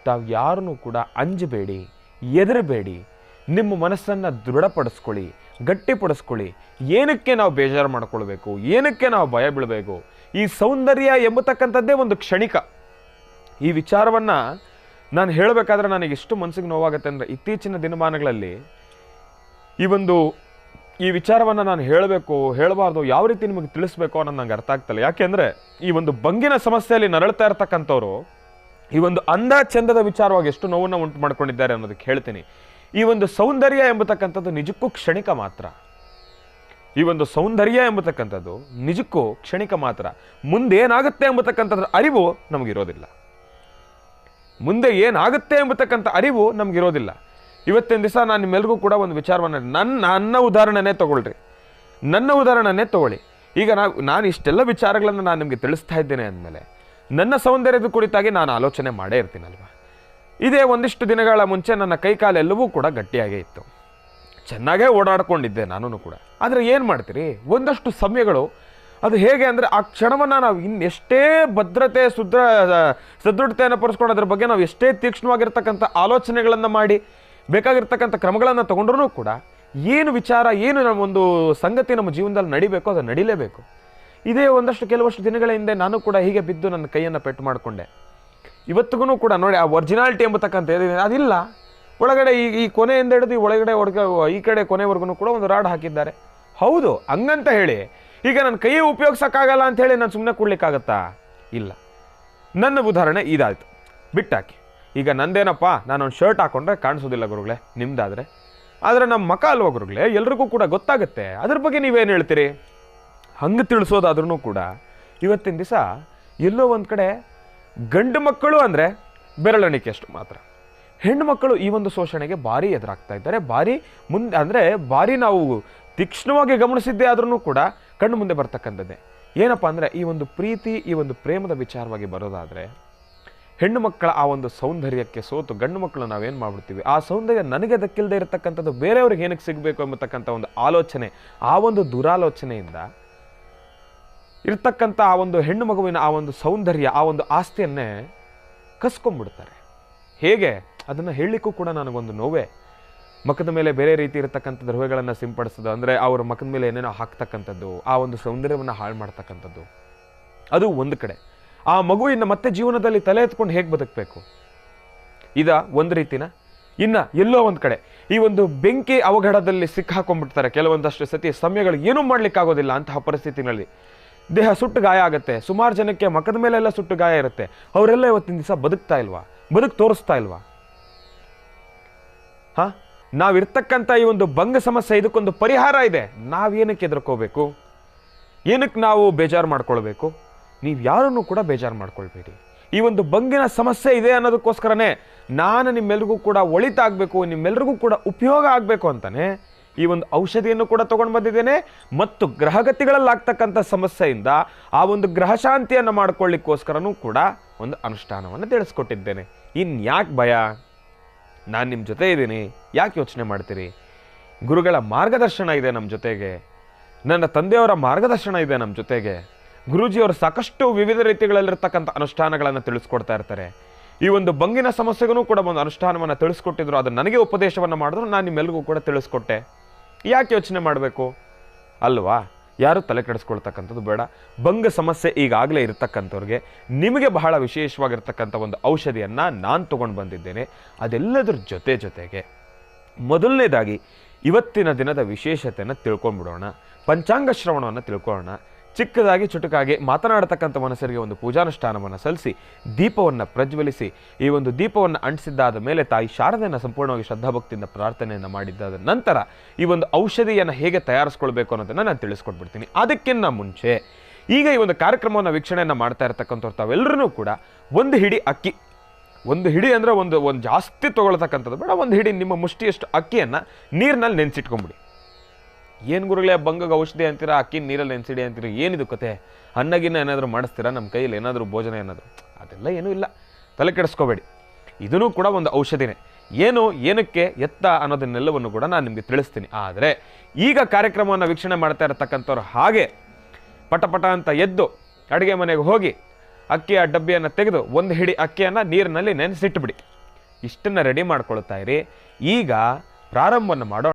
ತಾವು ಯಾರನ್ನೂ ಕೂಡ ಅಂಜಬೇಡಿ, ಎದರಬೇಡಿ. ನಿಮ್ಮ ಮನಸ್ಸನ್ನು ದೃಢಪಡಿಸ್ಕೊಳ್ಳಿ, ಗಟ್ಟಿಪಡಿಸ್ಕೊಳ್ಳಿ. ಏನಕ್ಕೆ ನಾವು ಬೇಜಾರು ಮಾಡ್ಕೊಳ್ಬೇಕು, ಏನಕ್ಕೆ ನಾವು ಭಯ ಬೀಳಬೇಕು? ಈ ಸೌಂದರ್ಯ ಎಂಬತಕ್ಕಂಥದ್ದೇ ಒಂದು ಕ್ಷಣಿಕ. ಈ ವಿಚಾರವನ್ನು ನಾನು ಹೇಳಬೇಕಾದ್ರೆ ನನಗೆ ಎಷ್ಟು ಮನಸ್ಸಿಗೆ ನೋವಾಗುತ್ತೆ ಅಂದರೆ, ಇತ್ತೀಚಿನ ದಿನಮಾನಗಳಲ್ಲಿ ಈ ವಿಚಾರವನ್ನು ನಾನು ಹೇಳಬೇಕು ಹೇಳಬಾರ್ದು, ಯಾವ ರೀತಿ ನಿಮಗೆ ತಿಳಿಸ್ಬೇಕು ಅನ್ನೋದು ನಂಗೆ ಅರ್ಥ ಆಗ್ತಲ್ಲ. ಯಾಕೆಂದರೆ ಈ ಒಂದು ಬಂಗಿನ ಸಮಸ್ಯೆಯಲ್ಲಿ ನರಳ್ತಾ ಇರ್ತಕ್ಕಂಥವ್ರು ಈ ಒಂದು ಅಂದ ಚಂದದ ವಿಚಾರವಾಗಿ ಎಷ್ಟು ನೋವನ್ನು ಉಂಟು ಮಾಡ್ಕೊಂಡಿದ್ದಾರೆ ಅನ್ನೋದಕ್ಕೆ ಹೇಳ್ತೀನಿ. ಈ ಒಂದು ಸೌಂದರ್ಯ ಎಂಬತಕ್ಕಂಥದ್ದು ನಿಜಕ್ಕೂ ಕ್ಷಣಿಕ ಮಾತ್ರ. ಈ ಒಂದು ಸೌಂದರ್ಯ ಎಂಬತಕ್ಕಂಥದ್ದು ನಿಜಕ್ಕೂ ಕ್ಷಣಿಕ ಮಾತ್ರ. ಮುಂದೆ ಏನಾಗುತ್ತೆ ಎಂಬತಕ್ಕಂಥದ್ರ ಅರಿವು ನಮಗಿರೋದಿಲ್ಲ. ಮುಂದೆ ಏನಾಗುತ್ತೆ ಎಂಬತಕ್ಕಂಥ ಅರಿವು ನಮಗಿರೋದಿಲ್ಲ. ಇವತ್ತಿನ ದಿವಸ ನಾನು ನಿಮ್ಮೆಲ್ರಿಗೂ ಕೂಡ ಒಂದು ವಿಚಾರವನ್ನು ನನ್ನ ಉದಾಹರಣೆನೇ ತೊಗೊಳ್ರಿ, ನನ್ನ ಉದಾಹರಣೆನೇ ತೊಗೊಳ್ಳಿ. ಈಗ ನಾನು ಇಷ್ಟೆಲ್ಲ ವಿಚಾರಗಳನ್ನು ನಾನು ನಿಮಗೆ ತಿಳಿಸ್ತಾ ಇದ್ದೇನೆ ಅಂದಮೇಲೆ ನನ್ನ ಸೌಂದರ್ಯದ ಕುರಿತಾಗಿ ನಾನು ಆಲೋಚನೆ ಮಾಡೇ ಇರ್ತೀನಲ್ವ. ಇದೇ ಒಂದಿಷ್ಟು ದಿನಗಳ ಮುಂಚೆ ನನ್ನ ಕೈಕಾಲೆಲ್ಲವೂ ಕೂಡ ಗಟ್ಟಿಯಾಗೇ ಇತ್ತು, ಚೆನ್ನಾಗೇ ಓಡಾಡ್ಕೊಂಡಿದ್ದೆ ನಾನು ಕೂಡ. ಆದರೆ ಏನು ಮಾಡ್ತೀರಿ, ಒಂದಷ್ಟು ಸಮಯಗಳು ಅದು ಹೇಗೆ ಅಂದರೆ ಆ ಕ್ಷಣವನ್ನು ನಾವು ಇನ್ನೆಷ್ಟೇ ಭದ್ರತೆ ಸದೃಢತೆಯನ್ನು ಪಡಿಸ್ಕೊಂಡು ಅದ್ರ ಬಗ್ಗೆ ನಾವು ಎಷ್ಟೇ ತೀಕ್ಷ್ಣವಾಗಿರ್ತಕ್ಕಂಥ ಆಲೋಚನೆಗಳನ್ನು ಮಾಡಿ ಬೇಕಾಗಿರ್ತಕ್ಕಂಥ ಕ್ರಮಗಳನ್ನು ತೊಗೊಂಡ್ರೂ ಕೂಡ ಏನು ವಿಚಾರ, ಏನು ಒಂದು ಸಂಗತಿ ನಮ್ಮ ಜೀವನದಲ್ಲಿ ನಡಿಬೇಕು ಅದು ನಡಿಲೇಬೇಕು. ಇದೇ ಕೆಲವಷ್ಟು ದಿನಗಳ ಹಿಂದೆ ನಾನು ಕೂಡ ಹೀಗೆ ಬಿದ್ದು ನನ್ನ ಕೈಯನ್ನು ಪೆಟ್ಟು ಮಾಡಿಕೊಂಡೆ. ಇವತ್ತಿಗೂ ಕೂಡ ನೋಡಿ ಆ ಒರಿಜಿನಾಲಿಟಿ ಎಂಬತಕ್ಕಂಥ ಏನಿದೆ ಅದಿಲ್ಲ. ಒಳಗಡೆ ಈ ಕೊನೆಯಿಂದ ಹಿಡಿದು ಒಳಗಡೆ ಈ ಕಡೆ ಕೊನೆವರೆಗೂ ಕೂಡ ಒಂದು ರಾಡ್ ಹಾಕಿದ್ದಾರೆ. ಹೌದು, ಹಂಗಂತ ಹೇಳಿ ಈಗ ನನ್ನ ಕೈ ಉಪಯೋಗಿಸೋಕ್ಕಾಗಲ್ಲ ಅಂತ ಹೇಳಿ ನಾನು ಸುಮ್ಮನೆ ಕೊಡ್ಲಿಕ್ಕಾಗತ್ತಾ? ಇಲ್ಲ. ನನ್ನ ಉದಾಹರಣೆ ಇದಾಯಿತು, ಬಿಟ್ಟಾಕಿ. ಈಗ ನಂದೇನಪ್ಪ, ನಾನೊಂದು ಶರ್ಟ್ ಹಾಕೊಂಡ್ರೆ ಕಾಣಿಸೋದಿಲ್ಲ ಗುರುಗಳೇ, ನಿಮ್ದಾದರೆ. ಆದರೆ ನಮ್ಮ ಮಕ ಅಲ್ವ ಗುರುಗಳೇ, ಎಲ್ರಿಗೂ ಕೂಡ ಗೊತ್ತಾಗುತ್ತೆ. ಅದ್ರ ಬಗ್ಗೆ ನೀವೇನು ಹೇಳ್ತೀರಿ? ಹಂಗೆ ತಿಳಿಸೋದಾದ್ರೂ ಕೂಡ ಇವತ್ತಿನ ದಿವಸ ಎಲ್ಲೋ ಒಂದು ಕಡೆ ಗಂಡು ಮಕ್ಕಳು ಅಂದರೆ ಬೆರಳೆಣಿಕೆಯಷ್ಟು ಮಾತ್ರ, ಹೆಣ್ಣು ಮಕ್ಕಳು ಈ ಒಂದು ಶೋಷಣೆಗೆ ಭಾರಿ ಎದುರಾಗ್ತಾ ಇದ್ದಾರೆ. ಭಾರಿ ನಾವು ತೀಕ್ಷ್ಣವಾಗಿ ಗಮನಿಸಿದ್ದೇ ಆದ್ರೂ ಕೂಡ ಕಣ್ಣು ಮುಂದೆ ಬರ್ತಕ್ಕಂಥದ್ದೇ. ಏನಪ್ಪ ಅಂದರೆ ಈ ಒಂದು ಪ್ರೀತಿ, ಈ ಒಂದು ಪ್ರೇಮದ ವಿಚಾರವಾಗಿ ಬರೋದಾದರೆ ಹೆಣ್ಣು ಮಕ್ಕಳ ಆ ಒಂದು ಸೌಂದರ್ಯಕ್ಕೆ ಸೋತು ಗಂಡು ಮಕ್ಕಳು ನಾವೇನು ಮಾಡ್ಬಿಡ್ತೀವಿ, ಆ ಸೌಂದರ್ಯ ನನಗೆ ದಕ್ಕಿಲ್ಲದೆ ಇರತಕ್ಕಂಥದ್ದು ಬೇರೆಯವ್ರಿಗೆ ಏನಕ್ಕೆ ಸಿಗಬೇಕು ಎಂಬತಕ್ಕಂಥ ಒಂದು ಆಲೋಚನೆ, ಆ ಒಂದು ದುರಾಲೋಚನೆಯಿಂದ ಇರ್ತಕ್ಕಂಥ ಆ ಒಂದು ಹೆಣ್ಣು ಮಗುವಿನ ಆ ಒಂದು ಸೌಂದರ್ಯ, ಆ ಒಂದು ಆಸ್ತಿಯನ್ನೇ ಕಸ್ಕೊಂಡ್ಬಿಡ್ತಾರೆ. ಹೇಗೆ ಅದನ್ನು ಹೇಳಲಿಕ್ಕೂ ಕೂಡ ನನಗೊಂದು ನೋವೇ. ಮಖದ ಮೇಲೆ ಬೇರೆ ರೀತಿ ಇರತಕ್ಕಂಥ ದ್ರವ್ಯಗಳನ್ನು ಸಿಂಪಡಿಸೋದು, ಅಂದರೆ ಅವರ ಮಖದ ಮೇಲೆ ಏನೇನೋ ಹಾಕ್ತಕ್ಕಂಥದ್ದು, ಆ ಒಂದು ಸೌಂದರ್ಯವನ್ನು ಹಾಳು ಮಾಡ್ತಕ್ಕಂಥದ್ದು, ಅದು ಒಂದು ಕಡೆ. ಆ ಮಗುವಿನ ಮತ್ತೆ ಜೀವನದಲ್ಲಿ ತಲೆ ಎತ್ಕೊಂಡು ಹೇಗೆ ಬದುಕಬೇಕು, ಒಂದು ರೀತಿನ. ಇನ್ನು ಎಲ್ಲೋ ಒಂದು ಕಡೆ ಈ ಒಂದು ಬೆಂಕಿ ಅವಘಡದಲ್ಲಿ ಸಿಕ್ಕಾಕೊಂಡ್ಬಿಡ್ತಾರೆ ಕೆಲವೊಂದಷ್ಟು ಸತಿ. ಸಮಯಗಳು ಏನೂ ಮಾಡ್ಲಿಕ್ಕಾಗೋದಿಲ್ಲ. ಅಂತಹ ಪರಿಸ್ಥಿತಿನಲ್ಲಿ ದೇಹ ಸುಟ್ಟು ಗಾಯ ಆಗುತ್ತೆ. ಸುಮಾರು ಜನಕ್ಕೆ ಮಖದ ಮೇಲೆಲ್ಲ ಸುಟ್ಟು ಗಾಯ ಇರುತ್ತೆ. ಅವರೆಲ್ಲ ಇವತ್ತಿನ ದಿವಸ ಬದುಕ್ತಾ ಇಲ್ವಾ? ತೋರಿಸ್ತಾ ಇಲ್ವಾ? ನಾವಿರ್ತಕ್ಕಂಥ ಈ ಒಂದು ಭಂಗ ಸಮಸ್ಯೆ, ಇದಕ್ಕೊಂದು ಪರಿಹಾರ ಇದೆ. ನಾವೇನಕ್ಕೆ ಎದುರ್ಕೋಬೇಕು? ಏನಕ್ಕೆ ನಾವು ಬೇಜಾರು ಮಾಡ್ಕೊಳ್ಬೇಕು? ನೀವು ಯಾರನ್ನು ಕೂಡ ಬೇಜಾರು ಮಾಡ್ಕೊಳ್ಬೇಡಿ. ಈ ಒಂದು ಭಂಗಿನ ಸಮಸ್ಯೆ ಇದೆ ಅನ್ನೋದಕ್ಕೋಸ್ಕರನೇ ನಾನು ನಿಮ್ಮೆಲ್ರಿಗೂ ಕೂಡ ಒಳಿತಾಗಬೇಕು, ನಿಮ್ಮೆಲ್ರಿಗೂ ಕೂಡ ಉಪಯೋಗ ಆಗಬೇಕು ಅಂತಾನೆ ಈ ಒಂದು ಔಷಧಿಯನ್ನು ಕೂಡ ತೊಗೊಂಡು ಬಂದಿದ್ದೇನೆ. ಮತ್ತು ಗ್ರಹಗತಿಗಳಲ್ಲಾಗ್ತಕ್ಕಂಥ ಸಮಸ್ಯೆಯಿಂದ ಆ ಒಂದು ಗ್ರಹಶಾಂತಿಯನ್ನು ಮಾಡ್ಕೊಳ್ಳಿಕ್ಕೋಸ್ಕರನೂ ಕೂಡ ಒಂದು ಅನುಷ್ಠಾನವನ್ನು ತಿಳಿಸ್ಕೊಟ್ಟಿದ್ದೇನೆ. ಇನ್ಯಾಕೆ ಭಯ? ನಾನು ನಿಮ್ಮ ಜೊತೆ ಇದ್ದೀನಿ, ಯಾಕೆ ಯೋಚನೆ ಮಾಡ್ತೀರಿ? ಗುರುಗಳ ಮಾರ್ಗದರ್ಶನ ಇದೆ ನಮ್ಮ ಜೊತೆಗೆ, ನನ್ನ ತಂದೆಯವರ ಮಾರ್ಗದರ್ಶನ ಇದೆ ನಮ್ಮ ಜೊತೆಗೆ. ಗುರೂಜಿಯವರು ಸಾಕಷ್ಟು ವಿವಿಧ ರೀತಿಗಳಲ್ಲಿರ್ತಕ್ಕಂಥ ಅನುಷ್ಠಾನಗಳನ್ನು ತಿಳಿಸ್ಕೊಡ್ತಾ ಇರ್ತಾರೆ. ಈ ಒಂದು ಭಂಗಿನ ಸಮಸ್ಯೆಗೂ ಕೂಡ ಒಂದು ಅನುಷ್ಠಾನವನ್ನು ತಿಳಿಸ್ಕೊಟ್ಟಿದ್ರು. ಅದು ನನಗೆ ಉಪದೇಶವನ್ನು ಮಾಡಿದ್ರು, ನಾನು ನಿಮ್ಮೆಲ್ರಿಗೂ ಕೂಡ ತಿಳಿಸ್ಕೊಟ್ಟೆ. ಯಾಕೆ ಯೋಚನೆ ಮಾಡಬೇಕು ಅಲ್ವಾ? ಯಾರು ತಲೆ ಕೆಡಿಸ್ಕೊಳ್ತಕ್ಕಂಥದ್ದು ಬೇಡ. ಭಂಗ ಸಮಸ್ಯೆ ಈಗಾಗಲೇ ಇರತಕ್ಕಂಥವ್ರಿಗೆ ನಿಮಗೆ ಬಹಳ ವಿಶೇಷವಾಗಿರ್ತಕ್ಕಂಥ ಒಂದು ಔಷಧಿಯನ್ನು ನಾನು ತೊಗೊಂಡು ಬಂದಿದ್ದೇನೆ. ಅದೆಲ್ಲದ್ರ ಜೊತೆಗೆ ಮೊದಲನೇದಾಗಿ ಇವತ್ತಿನ ದಿನದ ವಿಶೇಷತೆಯನ್ನು ತಿಳ್ಕೊಂಡ್ಬಿಡೋಣ. ಪಂಚಾಂಗ ಶ್ರವಣವನ್ನು ತಿಳ್ಕೊಳ್ಳೋಣ. ಚಿಕ್ಕದಾಗಿ ಚುಟುಕಾಗಿ ಮಾತನಾಡತಕ್ಕಂಥ ಮನಸ್ಸರಿಗೆ ಒಂದು ಪೂಜಾನುಷ್ಠಾನವನ್ನು ಸಲ್ಲಿಸಿ ದೀಪವನ್ನು ಪ್ರಜ್ವಲಿಸಿ, ಈ ಒಂದು ದೀಪವನ್ನು ಅಂಟಿಸಿದ್ದಾದ ಮೇಲೆ ತಾಯಿ ಶಾರದೆಯನ್ನು ಸಂಪೂರ್ಣವಾಗಿ ಶ್ರದ್ಧಾಭಕ್ತಿಯಿಂದ ಪ್ರಾರ್ಥನೆಯನ್ನು ಮಾಡಿದ್ದಾದ ನಂತರ ಈ ಒಂದು ಔಷಧಿಯನ್ನು ಹೇಗೆ ತಯಾರಿಸ್ಕೊಳ್ಬೇಕು ಅನ್ನೋದನ್ನು ನಾನು ತಿಳಿಸ್ಕೊಟ್ಬಿಡ್ತೀನಿ. ಅದಕ್ಕಿಂತ ಮುಂಚೆ ಈಗ ಈ ಒಂದು ಕಾರ್ಯಕ್ರಮವನ್ನು ವೀಕ್ಷಣೆಯನ್ನು ಮಾಡ್ತಾ ಇರತಕ್ಕಂಥವ್ರು ತಾವೆಲ್ಲರೂ ಕೂಡ ಒಂದು ಹಿಡಿ ಅಕ್ಕಿ, ಒಂದು ಹಿಡಿ ಅಂದರೆ ಒಂದು ಜಾಸ್ತಿ ತೊಗೊಳ್ತಕ್ಕಂಥದ್ದು ಬೇಡ, ಒಂದು ಹಿಡಿ ನಿಮ್ಮ ಮುಷ್ಟಿಯಷ್ಟು ಅಕ್ಕಿಯನ್ನು ನೀರಿನಲ್ಲಿ ನೆನೆಸಿಟ್ಕೊಂಬಿಡಿ. ಏನು ಗುರುಗಳೇ ಭಂಗಗೆ ಔಷಧಿ ಅಂತೀರಾ, ಅಕ್ಕಿ ನೀರಲ್ಲಿ ನೆನೆಸಿಡಿ ಅಂತೀರಾ, ಏನಿದು ಕತೆ? ಅನ್ನಗಿನ್ನ ಏನಾದರೂ ಮಾಡಿಸ್ತೀರಾ? ನಮ್ಮ ಕೈಯಲ್ಲಿ ಏನಾದರೂ ಭೋಜನ ಏನಾದರೂ? ಅದೆಲ್ಲ ಏನೂ ಇಲ್ಲ, ತಲೆ ಕೆಡಿಸ್ಕೋಬೇಡಿ. ಇದೂ ಕೂಡ ಒಂದು ಔಷಧಿನೇ. ಏನಕ್ಕೆ ಎತ್ತ ಅನ್ನೋದನ್ನೆಲ್ಲವನ್ನು ಕೂಡ ನಾನು ನಿಮಗೆ ತಿಳಿಸ್ತೀನಿ. ಆದರೆ ಈಗ ಕಾರ್ಯಕ್ರಮವನ್ನು ವೀಕ್ಷಣೆ ಮಾಡ್ತಾ ಇರತಕ್ಕಂಥವ್ರು ಹಾಗೆ ಪಟ ಅಂತ ಎದ್ದು ಅಡುಗೆ ಮನೆಗೆ ಹೋಗಿ ಅಕ್ಕಿಯ ಡಬ್ಬಿಯನ್ನು ತೆಗೆದು ಒಂದು ಹಿಡಿ ಅಕ್ಕಿಯನ್ನು ನೀರಿನಲ್ಲಿ ನೆನೆಸಿಟ್ಬಿಡಿ. ಇಷ್ಟನ್ನು ರೆಡಿ ಮಾಡ್ಕೊಳ್ತಾ ಇರಿ. ಈಗ ಪ್ರಾರಂಭವನ್ನು ಮಾಡೋಣ.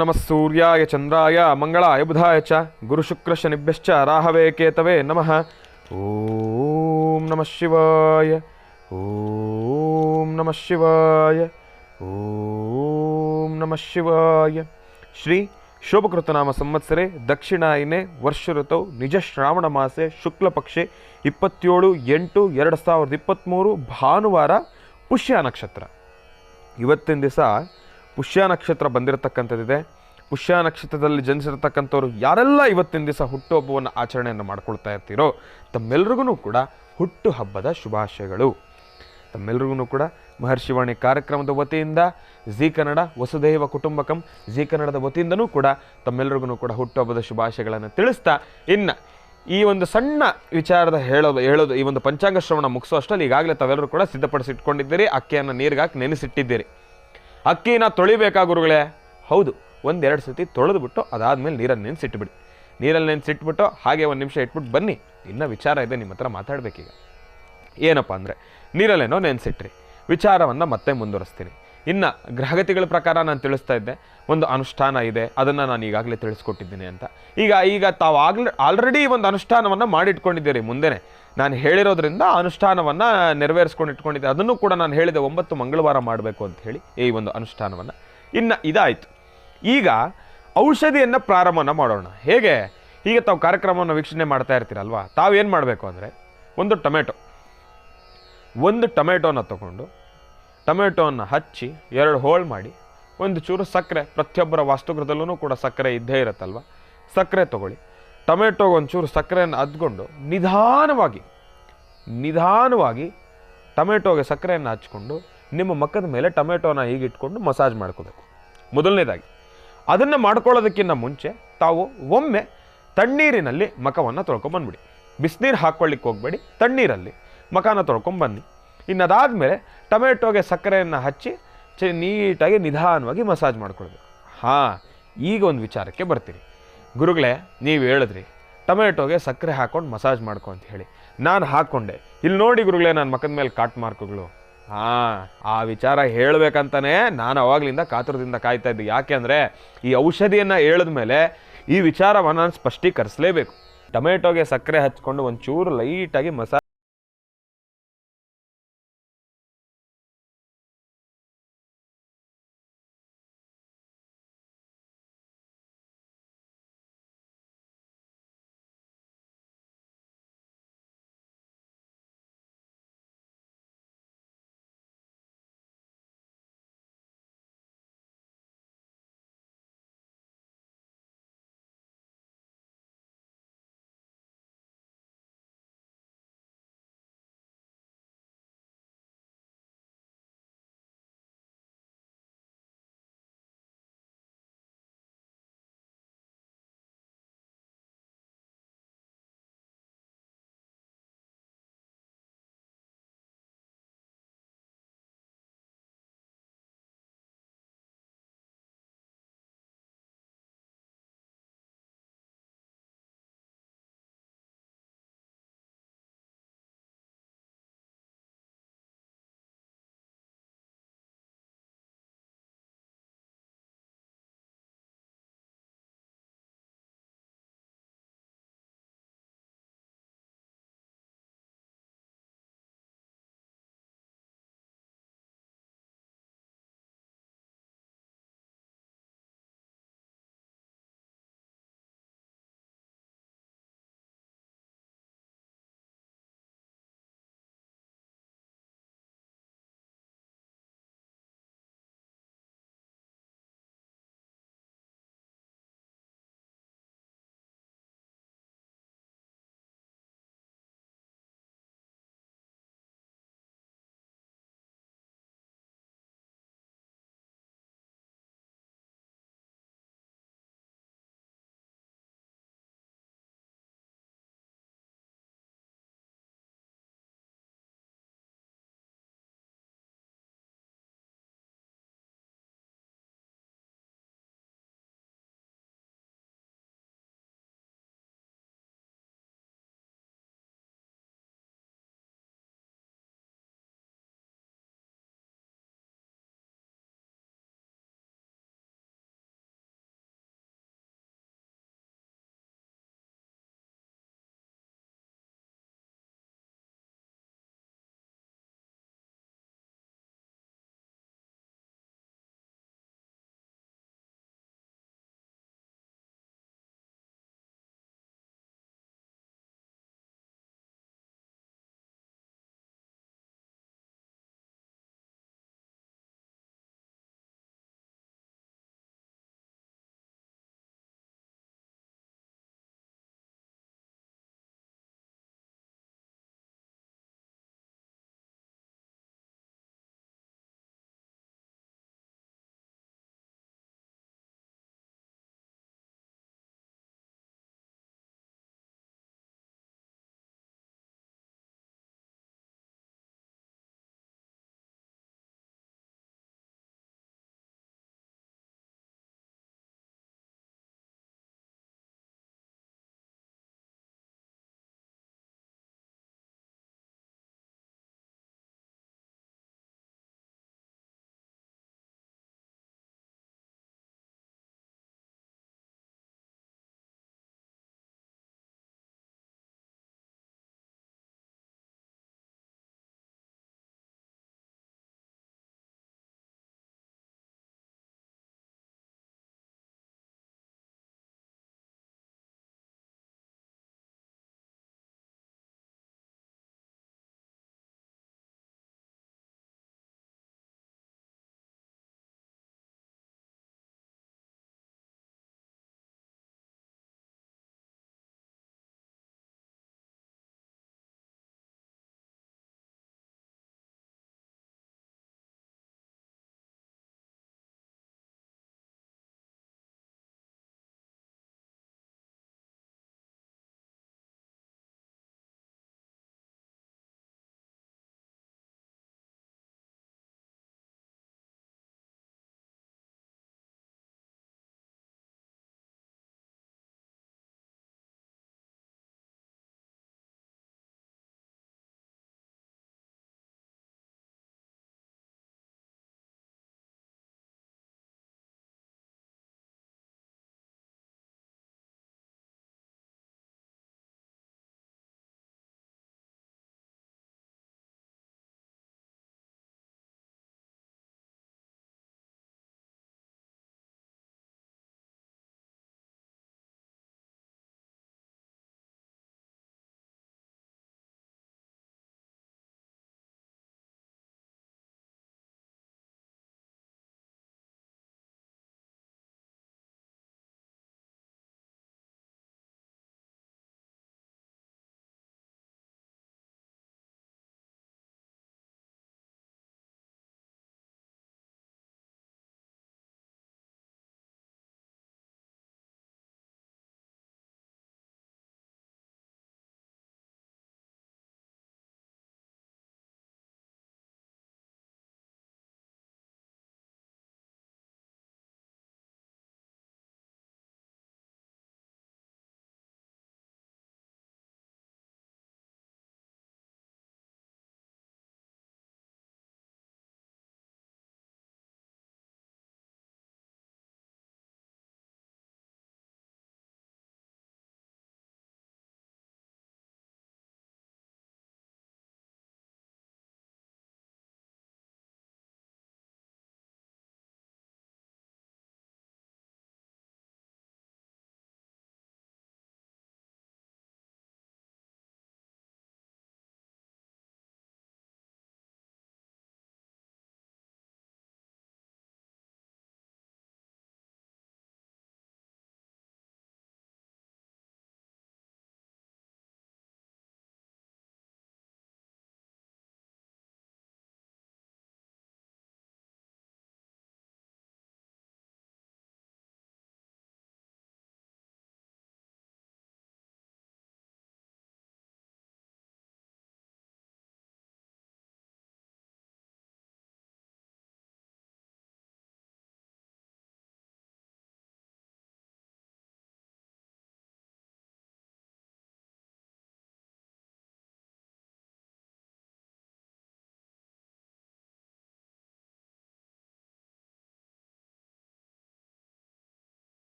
ನಮಃ ಸೂರ್ಯಾಯ ಚಂದ್ರಾಯ ಮಂಗಳಾಯ ಬುಧಾಯ ಚ ಗುರುಶುಕ್ರ ಶನಿಭ್ಯಶ್ಚ ರಾಹವೇ ಕೇತವೇ ನಮಃ. ಓಂ ನಮಃ ಶಿವಾಯ. ಓಂ ನಮಃ ಶಿವಾಯ. ಓಂ ನಮಃ ಶಿವಾಯ. ಶ್ರೀ ಶೋಭಕೃತನಾಮ ಸಂವತ್ಸರೆ ದಕ್ಷಿಣಾಯನೆ ವರ್ಷ ಋತೌ ನಿಜ ಶ್ರಾವಣ ಮಾಸೆ ಶುಕ್ಲ ಪಕ್ಷೆ 27/8/2023 ಭಾನುವಾರ ಪುಷ್ಯ ನಕ್ಷತ್ರ. ಇವತ್ತಿನ ದಿವಸ ಪುಷ್ಯ ನಕ್ಷತ್ರ ಬಂದಿರತಕ್ಕಂಥದ್ದಿದೆ. ಪುಷ್ಯ ನಕ್ಷತ್ರದಲ್ಲಿ ಜನಿಸಿರ್ತಕ್ಕಂಥವ್ರು ಯಾರೆಲ್ಲ ಇವತ್ತಿನ ದಿವಸ ಹುಟ್ಟುಹಬ್ಬವನ್ನು ಆಚರಣೆಯನ್ನು ಮಾಡ್ಕೊಳ್ತಾ ಇರ್ತೀರೋ ತಮ್ಮೆಲ್ರಿಗೂ ಕೂಡ ಹುಟ್ಟು ಹಬ್ಬದ ಶುಭಾಶಯಗಳು. ತಮ್ಮೆಲ್ರಿಗೂ ಕೂಡ ಮಹರ್ಷಿವಾಣಿ ಕಾರ್ಯಕ್ರಮದ ವತಿಯಿಂದ ಜಿ ಕನ್ನಡ ವಸುಧೈವ ಕುಟುಂಬಕಂ ಜಿ ಕನ್ನಡದ ವತಿಯಿಂದನೂ ಕೂಡ ತಮ್ಮೆಲ್ಲರಿಗೂ ಕೂಡ ಹುಟ್ಟುಹಬ್ಬದ ಶುಭಾಶಯಗಳನ್ನು ತಿಳಿಸ್ತಾ, ಇನ್ನು ಈ ಒಂದು ಸಣ್ಣ ವಿಚಾರದ ಹೇಳೋದು ಈ ಒಂದು ಪಂಚಾಂಗ ಶ್ರವಣ ಮುಗಿಸೋ ಅಷ್ಟರಲ್ಲಿ ಈಗಾಗಲೇ ತಾವೆಲ್ಲರೂ ಕೂಡ ಸಿದ್ಧಪಡಿಸಿಟ್ಕೊಂಡಿದ್ದೀರಿ. ಅಕ್ಕಿಯನ್ನು ನೀರಿಗೆ ಹಾಕಿ ನೆನೆಸಿಟ್ಟಿದ್ದೀರಿ. ಅಕ್ಕಿನ ತೊಳಿಬೇಕಾ ಗುರುಗಳೇ? ಹೌದು, ಒಂದೆರಡು ಸತಿ ತೊಳೆದುಬಿಟ್ಟು ಅದಾದಮೇಲೆ ನೀರಲ್ಲಿ ನೆನೆಸಿಟ್ಬಿಡಿ. ನೀರಲ್ಲಿ ನೆನೆಸಿಟ್ಬಿಟ್ಟು ಹಾಗೆ ಒಂದು ನಿಮಿಷ ಇಟ್ಬಿಟ್ಟು ಬನ್ನಿ. ಇನ್ನೂ ವಿಚಾರ ಇದೆ ನಿಮ್ಮ ಹತ್ರ ಮಾತಾಡಬೇಕೀಗ. ಏನಪ್ಪ ಅಂದರೆ, ನೀರಲ್ಲೇನೋ ನೆನೆಸಿಟ್ರಿ, ವಿಚಾರವನ್ನು ಮತ್ತೆ ಮುಂದುವರಿಸ್ತೀನಿ. ಇನ್ನು ಗ್ರಹಗತಿಗಳ ಪ್ರಕಾರ ನಾನು ತಿಳಿಸ್ತಾ ಇದ್ದೆ, ಒಂದು ಅನುಷ್ಠಾನ ಇದೆ, ಅದನ್ನು ನಾನು ಈಗಾಗಲೇ ತಿಳಿಸ್ಕೊಟ್ಟಿದ್ದೀನಿ ಅಂತ. ಈಗ ತಾವು ಆಲ್ರೆಡಿ ಒಂದು ಅನುಷ್ಠಾನವನ್ನು ಮಾಡಿಟ್ಕೊಂಡಿದ್ದೀರಿ. ಮುಂದೆನೇ ನಾನು ಹೇಳಿರೋದ್ರಿಂದ ಅನುಷ್ಠಾನವನ್ನು ನೆರವೇರಿಸ್ಕೊಂಡು ಇಟ್ಕೊಂಡಿದ್ದೆ. ಅದನ್ನು ಕೂಡ ನಾನು ಹೇಳಿದೆ 9 ಮಂಗಳವಾರ ಮಾಡಬೇಕು ಅಂತ ಹೇಳಿ ಈ ಒಂದು ಅನುಷ್ಠಾನವನ್ನು. ಇನ್ನು ಇದಾಯಿತು. ಈಗ ಔಷಧಿಯನ್ನು ಪ್ರಾರಂಭನ ಮಾಡೋಣ. ಹೇಗೆ? ಹೀಗೆ ತಾವು ಕಾರ್ಯಕ್ರಮವನ್ನು ವೀಕ್ಷಣೆ ಮಾಡ್ತಾ ಇರ್ತೀರಲ್ವಾ, ತಾವೇನು ಮಾಡಬೇಕು ಅಂದರೆ, ಒಂದು ಟೊಮೆಟೋನ ತಗೊಂಡು ಟೊಮೆಟೋವನ್ನು ಹಚ್ಚಿ 2 ಹೋಳು ಮಾಡಿ, ಒಂದು ಚೂರು ಸಕ್ಕರೆ, ಪ್ರತಿಯೊಬ್ಬರ ವಾಸ್ತುಗೃಹದಲ್ಲೂ ಕೂಡ ಸಕ್ಕರೆ ಇದ್ದೇ ಇರುತ್ತಲ್ವ, ಸಕ್ಕರೆ ತೊಗೊಳ್ಳಿ. ಟೊಮೆಟೋಗೆ ಒಂಚೂರು ಸಕ್ಕರೆಯನ್ನು ಅದ್ಕೊಂಡು ನಿಧಾನವಾಗಿ ಟೊಮೆಟೋಗೆ ಸಕ್ಕರೆಯನ್ನು ಹಚ್ಕೊಂಡು ನಿಮ್ಮ ಮುಖದ ಮೇಲೆ ಟೊಮೆಟೋನ ಹೀಗಿಟ್ಕೊಂಡು ಮಸಾಜ್ ಮಾಡ್ಕೋಬೇಕು. ಮೊದಲನೇದಾಗಿ ಅದನ್ನು ಮಾಡ್ಕೊಳ್ಳೋದಕ್ಕಿಂತ ಮುಂಚೆ ತಾವು ಒಮ್ಮೆ ತಣ್ಣೀರಿನಲ್ಲಿ ಮುಖವನ್ನು ತೊಳ್ಕೊಂಬಂದ್ಬಿಡಿ. ಬಿಸಿನೀರು ಹಾಕ್ಕೊಳ್ಳಿಕ್ಕೆ ಹೋಗಬೇಡಿ, ತಣ್ಣೀರಲ್ಲಿ ಮುಖನ ತೊಳ್ಕೊಂಬನ್ನಿ. ಇನ್ನು ಅದಾದಮೇಲೆ ಟೊಮೆಟೋಗೆ ಸಕ್ಕರೆಯನ್ನು ಹಚ್ಚಿ ನೀಟಾಗಿ ನಿಧಾನವಾಗಿ ಮಸಾಜ್ ಮಾಡ್ಕೊಳ್ಬೇಕು. ಈಗ ಒಂದು ವಿಚಾರಕ್ಕೆ ಬರ್ತೀರಿ. ಗುರುಗಳೇ, ನೀವು ಹೇಳಿದ್ರಿ ಟೊಮೆಟೋಗೆ ಸಕ್ಕರೆ ಹಾಕ್ಕೊಂಡು ಮಸಾಜ್ ಮಾಡ್ಕೊ ಅಂತ ಹೇಳಿ. ನಾನು ಹಾಕ್ಕೊಂಡೆ. ಇಲ್ಲಿ ನೋಡಿ ಗುರುಗಳೇ, ನನ್ನ ಮುಖದ ಮೇಲೆ ಕಾಟ್ ಮಾರ್ಕ್ಗಳು. ಆ ವಿಚಾರ ಹೇಳಬೇಕಂತಲೇ ನಾನು ಅವಾಗಲಿಂದ ಕಾತುರದಿಂದ ಕಾಯ್ತಾ ಇದ್ದೆ. ಯಾಕೆ ಅಂದರೆ, ಈ ಔಷಧಿಯನ್ನು ಹೇಳಿದ ಮೇಲೆ ಈ ವಿಚಾರವನ್ನು ನಾನು ಸ್ಪಷ್ಟೀಕರಿಸಲೇಬೇಕು. ಟೊಮೆಟೋಗೆ ಸಕ್ಕರೆ ಹಚ್ಕೊಂಡು ಒಂಚೂರು ಲೈಟಾಗಿ ಮಸಾಜ್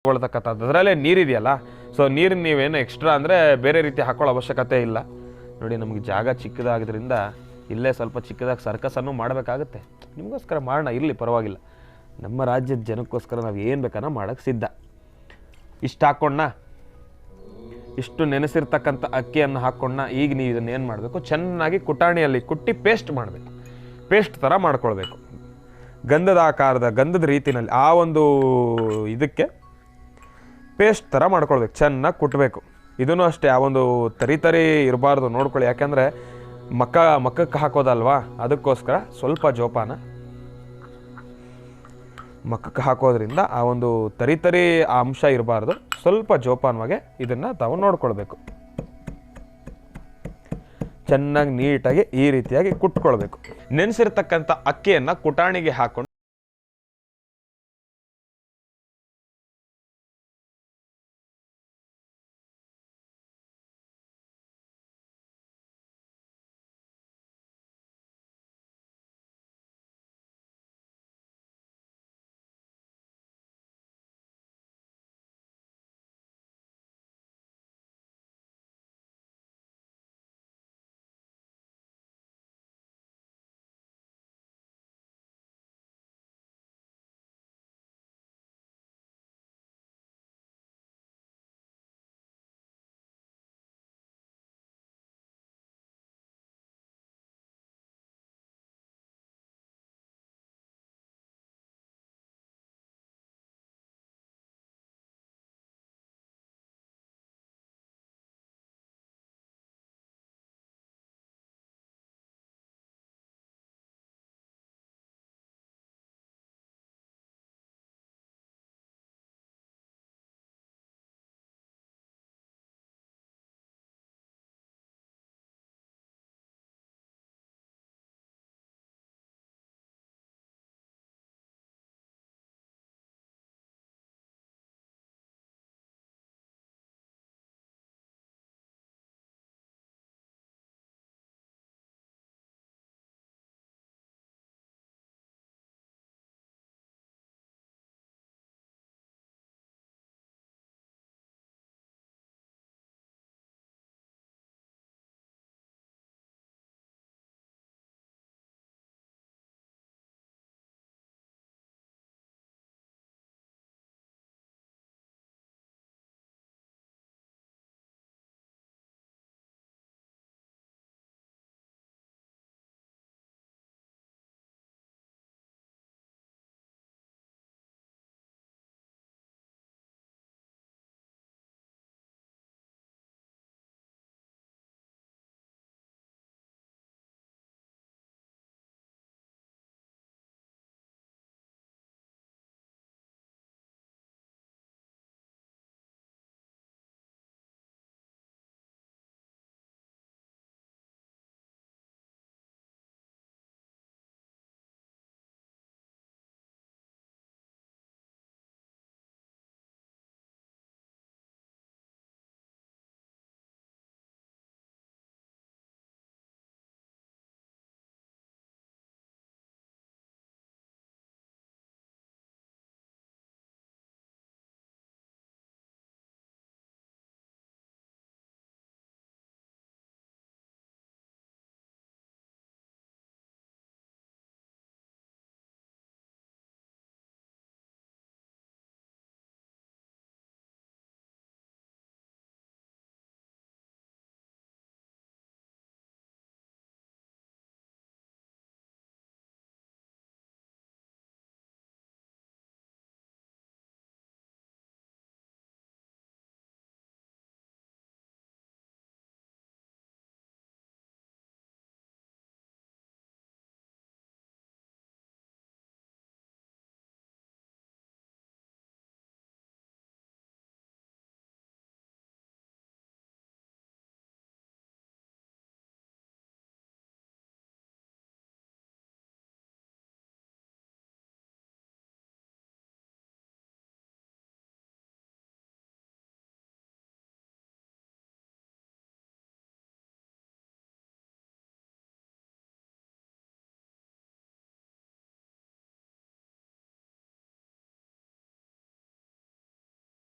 ತೊಗೊಳ್ತಕ್ಕಂಥದ್ದು. ಅದರಲ್ಲೇ ನೀರಿದೆಯಲ್ಲ, ಸೊ ನೀರು ನೀವೇನು ಎಕ್ಸ್ಟ್ರಾ ಅಂದರೆ ಬೇರೆ ರೀತಿ ಹಾಕೊಳ್ಳೋ ಅವಶ್ಯಕತೆ ಇಲ್ಲ. ನೋಡಿ, ನಮಗೆ ಜಾಗ ಚಿಕ್ಕದಾಗೋದ್ರಿಂದ ಇಲ್ಲೇ ಸ್ವಲ್ಪ ಚಿಕ್ಕದಾಗಿ ಸರ್ಕಸನ್ನು ಮಾಡಬೇಕಾಗುತ್ತೆ. ನಿಮಗೋಸ್ಕರ ಮಾಡೋಣ, ಇರಲಿ ಪರವಾಗಿಲ್ಲ. ನಮ್ಮ ರಾಜ್ಯದ ಜನಕ್ಕೋಸ್ಕರ ನಾವು ಏನು ಬೇಕಾನ ಮಾಡೋಕ್ಕೆ ಸಿದ್ಧ. ಇಷ್ಟು ಹಾಕ್ಕೊಂಡ, ಇಷ್ಟು ನೆನೆಸಿರ್ತಕ್ಕಂಥ ಅಕ್ಕಿಯನ್ನು ಹಾಕ್ಕೊಂಡ. ಈಗ ನೀವು ಇದನ್ನು ಏನು ಮಾಡಬೇಕು, ಚೆನ್ನಾಗಿ ಕುಟಾಣಿಯಲ್ಲಿ ಕುಟ್ಟಿ ಪೇಸ್ಟ್ ಮಾಡಬೇಕು. ಪೇಸ್ಟ್ ಥರ ಮಾಡ್ಕೊಳ್ಬೇಕು, ಗಂಧದ ಆಕಾರದ, ಗಂಧದ ರೀತಿಯಲ್ಲಿ ಆ ಒಂದು ಇದಕ್ಕೆ ಪೇಸ್ಟ್ ಥರ ಮಾಡ್ಕೊಳ್ಬೇಕು. ಚೆನ್ನಾಗಿ ಕುಟ್ಟಬೇಕು. ಇದೂ ಅಷ್ಟೇ, ಆ ಒಂದು ತರಿ ಇರಬಾರ್ದು ನೋಡ್ಕೊಳ್ಳಿ. ಯಾಕೆಂದರೆ ಮಕ್ಕಕ್ಕೆ ಹಾಕೋದಲ್ವಾ, ಅದಕ್ಕೋಸ್ಕರ ಸ್ವಲ್ಪ ಜೋಪಾನ. ಮಕ್ಕಕ್ಕೆ ಹಾಕೋದ್ರಿಂದ ಆ ಒಂದು ತರಿ ಆ ಅಂಶ ಇರಬಾರ್ದು. ಸ್ವಲ್ಪ ಜೋಪಾನವಾಗಿ ಇದನ್ನು ತಾವು ನೋಡ್ಕೊಳ್ಬೇಕು. ಚೆನ್ನಾಗಿ ನೀಟಾಗಿ ಈ ರೀತಿಯಾಗಿ ಕುಟ್ಕೊಳ್ಬೇಕು. ನೆನೆಸಿರ್ತಕ್ಕಂಥ ಅಕ್ಕಿಯನ್ನು ಕುಟಾಣಿಗೆ ಹಾಕೊಂಡು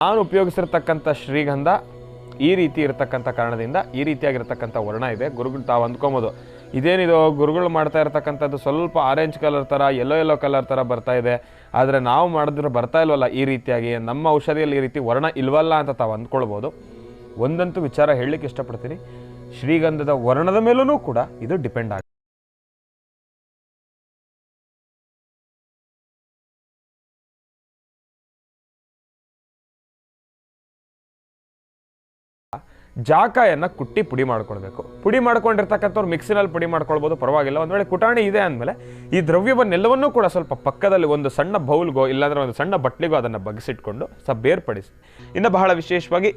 ನಾನು ಉಪಯೋಗಿಸಿರ್ತಕ್ಕಂಥ ಶ್ರೀಗಂಧ ಈ ರೀತಿ ಇರತಕ್ಕಂಥ ಕಾರಣದಿಂದ ಈ ರೀತಿಯಾಗಿರ್ತಕ್ಕಂಥ ವರ್ಣ ಇದೆ. ಗುರುಗಳು ತಾವು ಅಂದ್ಕೊಬೋದು ಇದೇನಿದು ಗುರುಗಳು ಮಾಡ್ತಾ ಇರ್ತಕ್ಕಂಥದ್ದು ಸ್ವಲ್ಪ ಆರೆಂಜ್ ಕಲರ್ ಥರ ಯೆಲ್ಲೋ ಕಲರ್ ಥರ ಬರ್ತಾ ಇದೆ, ಆದರೆ ನಾವು ಮಾಡಿದ್ರೆ ಬರ್ತಾ ಇಲ್ವಲ್ಲ ಈ ರೀತಿಯಾಗಿ, ನಮ್ಮ ಔಷಧಿಯಲ್ಲಿ ಈ ರೀತಿ ವರ್ಣ ಇಲ್ವಲ್ಲ ಅಂತ ತಾವು ಅಂದ್ಕೊಳ್ಬೋದು. ಒಂದಂತೂ ವಿಚಾರ ಹೇಳಲಿಕ್ಕೆ ಇಷ್ಟಪಡ್ತೀನಿ, ಶ್ರೀಗಂಧದ ವರ್ಣದ ಮೇಲೂ ಕೂಡ ಇದು ಡಿಪೆಂಡ್ ಆಗುತ್ತೆ. ಜಾಕಾಯನ್ನು ಕುಟ್ಟಿ ಪುಡಿ ಮಾಡ್ಕೊಳ್ಬೇಕು. ಪುಡಿ ಮಾಡ್ಕೊಂಡಿರ್ತಕ್ಕಂಥವ್ರು ಮಿಕ್ಸಿನಲ್ಲಿ ಪುಡಿ ಮಾಡ್ಕೊಳ್ಬೋದು, ಪರವಾಗಿಲ್ಲ. ಒಂದು ವೇಳೆ ಕುಟಾಣಿ ಇದೆ ಅಂದಮೇಲೆ ಈ ದ್ರವ್ಯವನ್ನೆಲ್ಲವನ್ನೂ ಕೂಡ ಸ್ವಲ್ಪ ಪಕ್ಕದಲ್ಲಿ ಒಂದು ಸಣ್ಣ ಬೌಲ್ಗೋ ಇಲ್ಲಾಂದ್ರೆ ಒಂದು ಸಣ್ಣ ಬಟ್ಲಿಗೋ ಅದನ್ನು ಬಗ್ಸಿಟ್ಕೊಂಡು ಸ್ವಲ್ಪ ಬೇರ್ಪಡಿಸಿ. ಇನ್ನು ಬಹಳ ವಿಶೇಷವಾಗಿ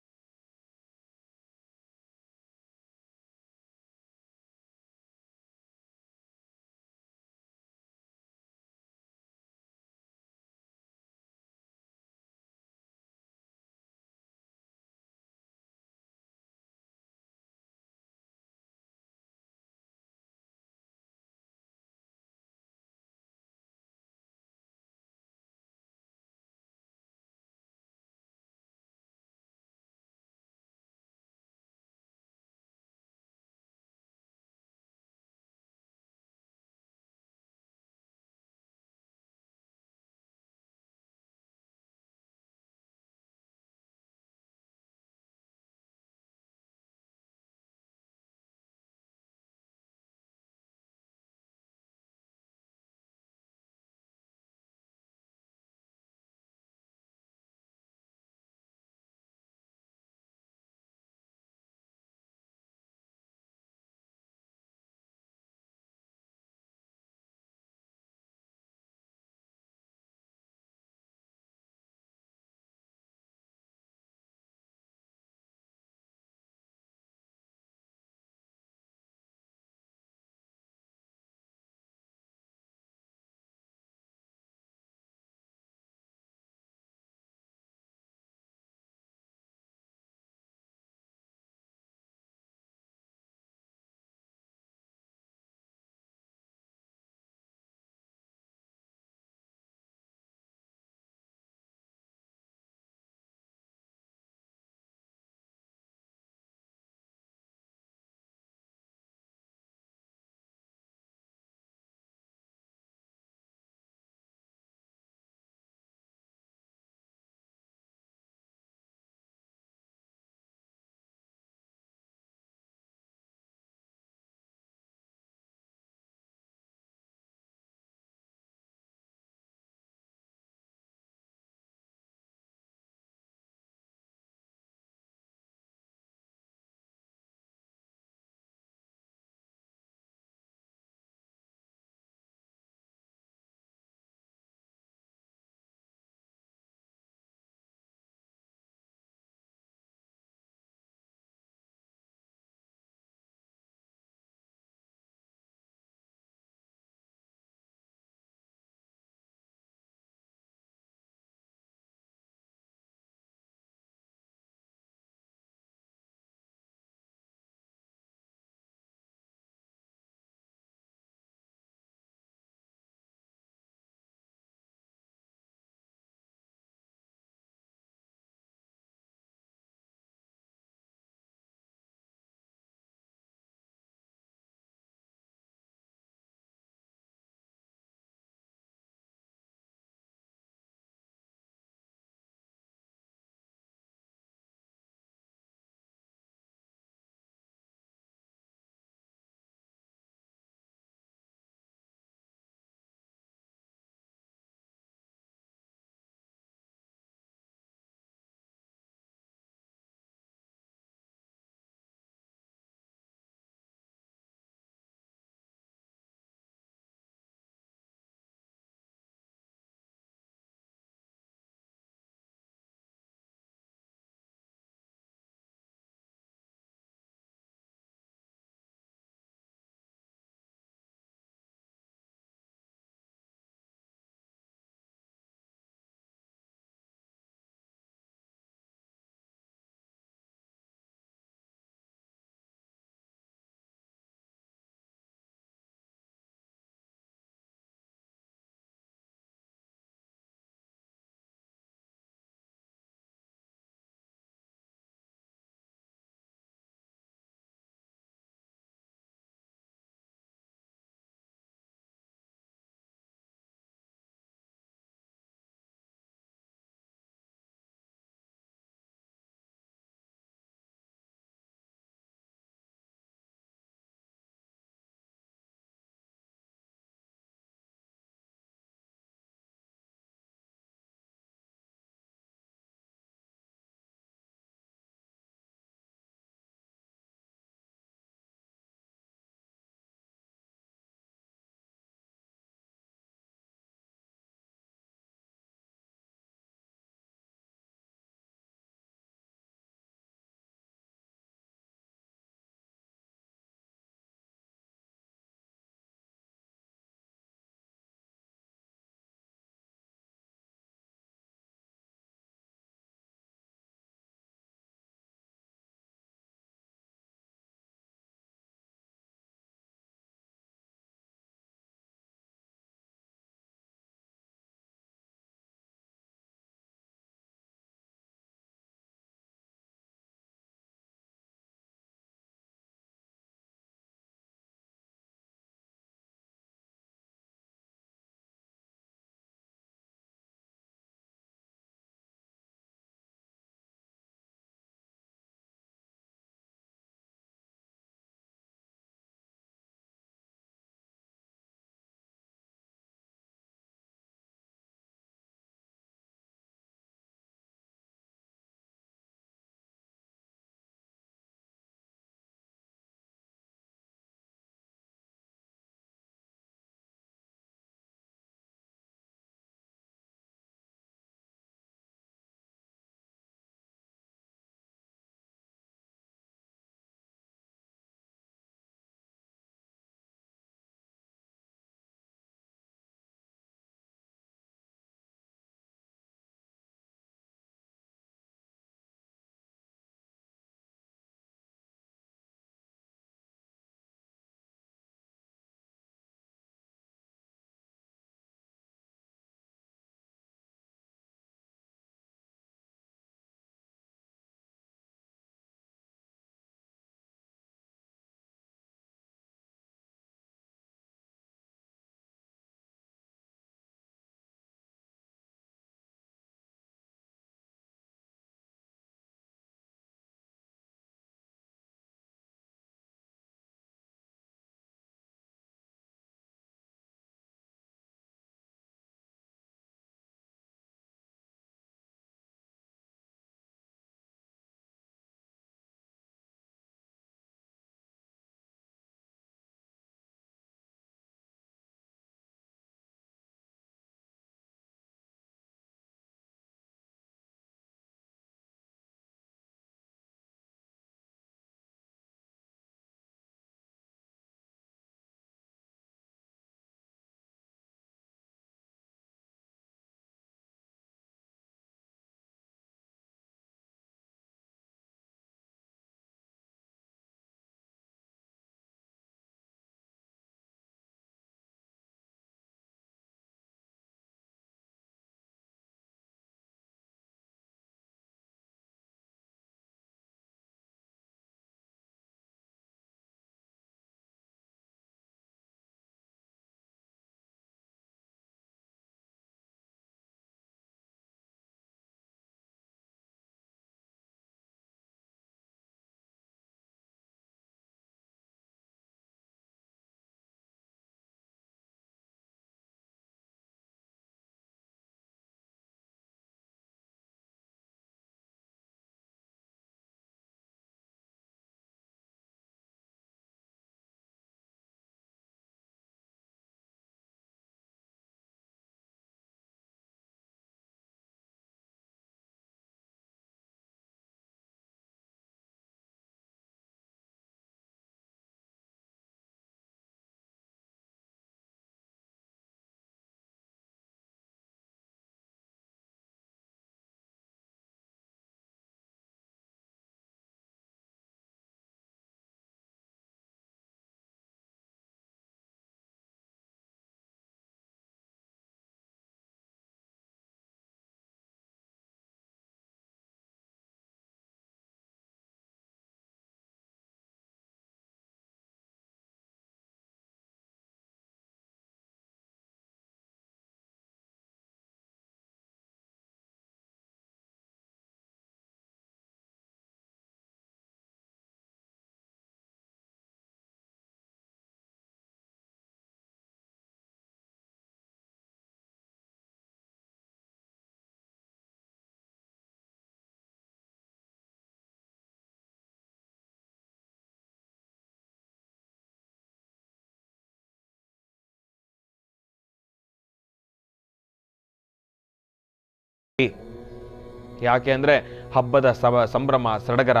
ಯಾಕೆ ಅಂದರೆ ಹಬ್ಬದ ಸಂಭ್ರಮ ಸಡಗರ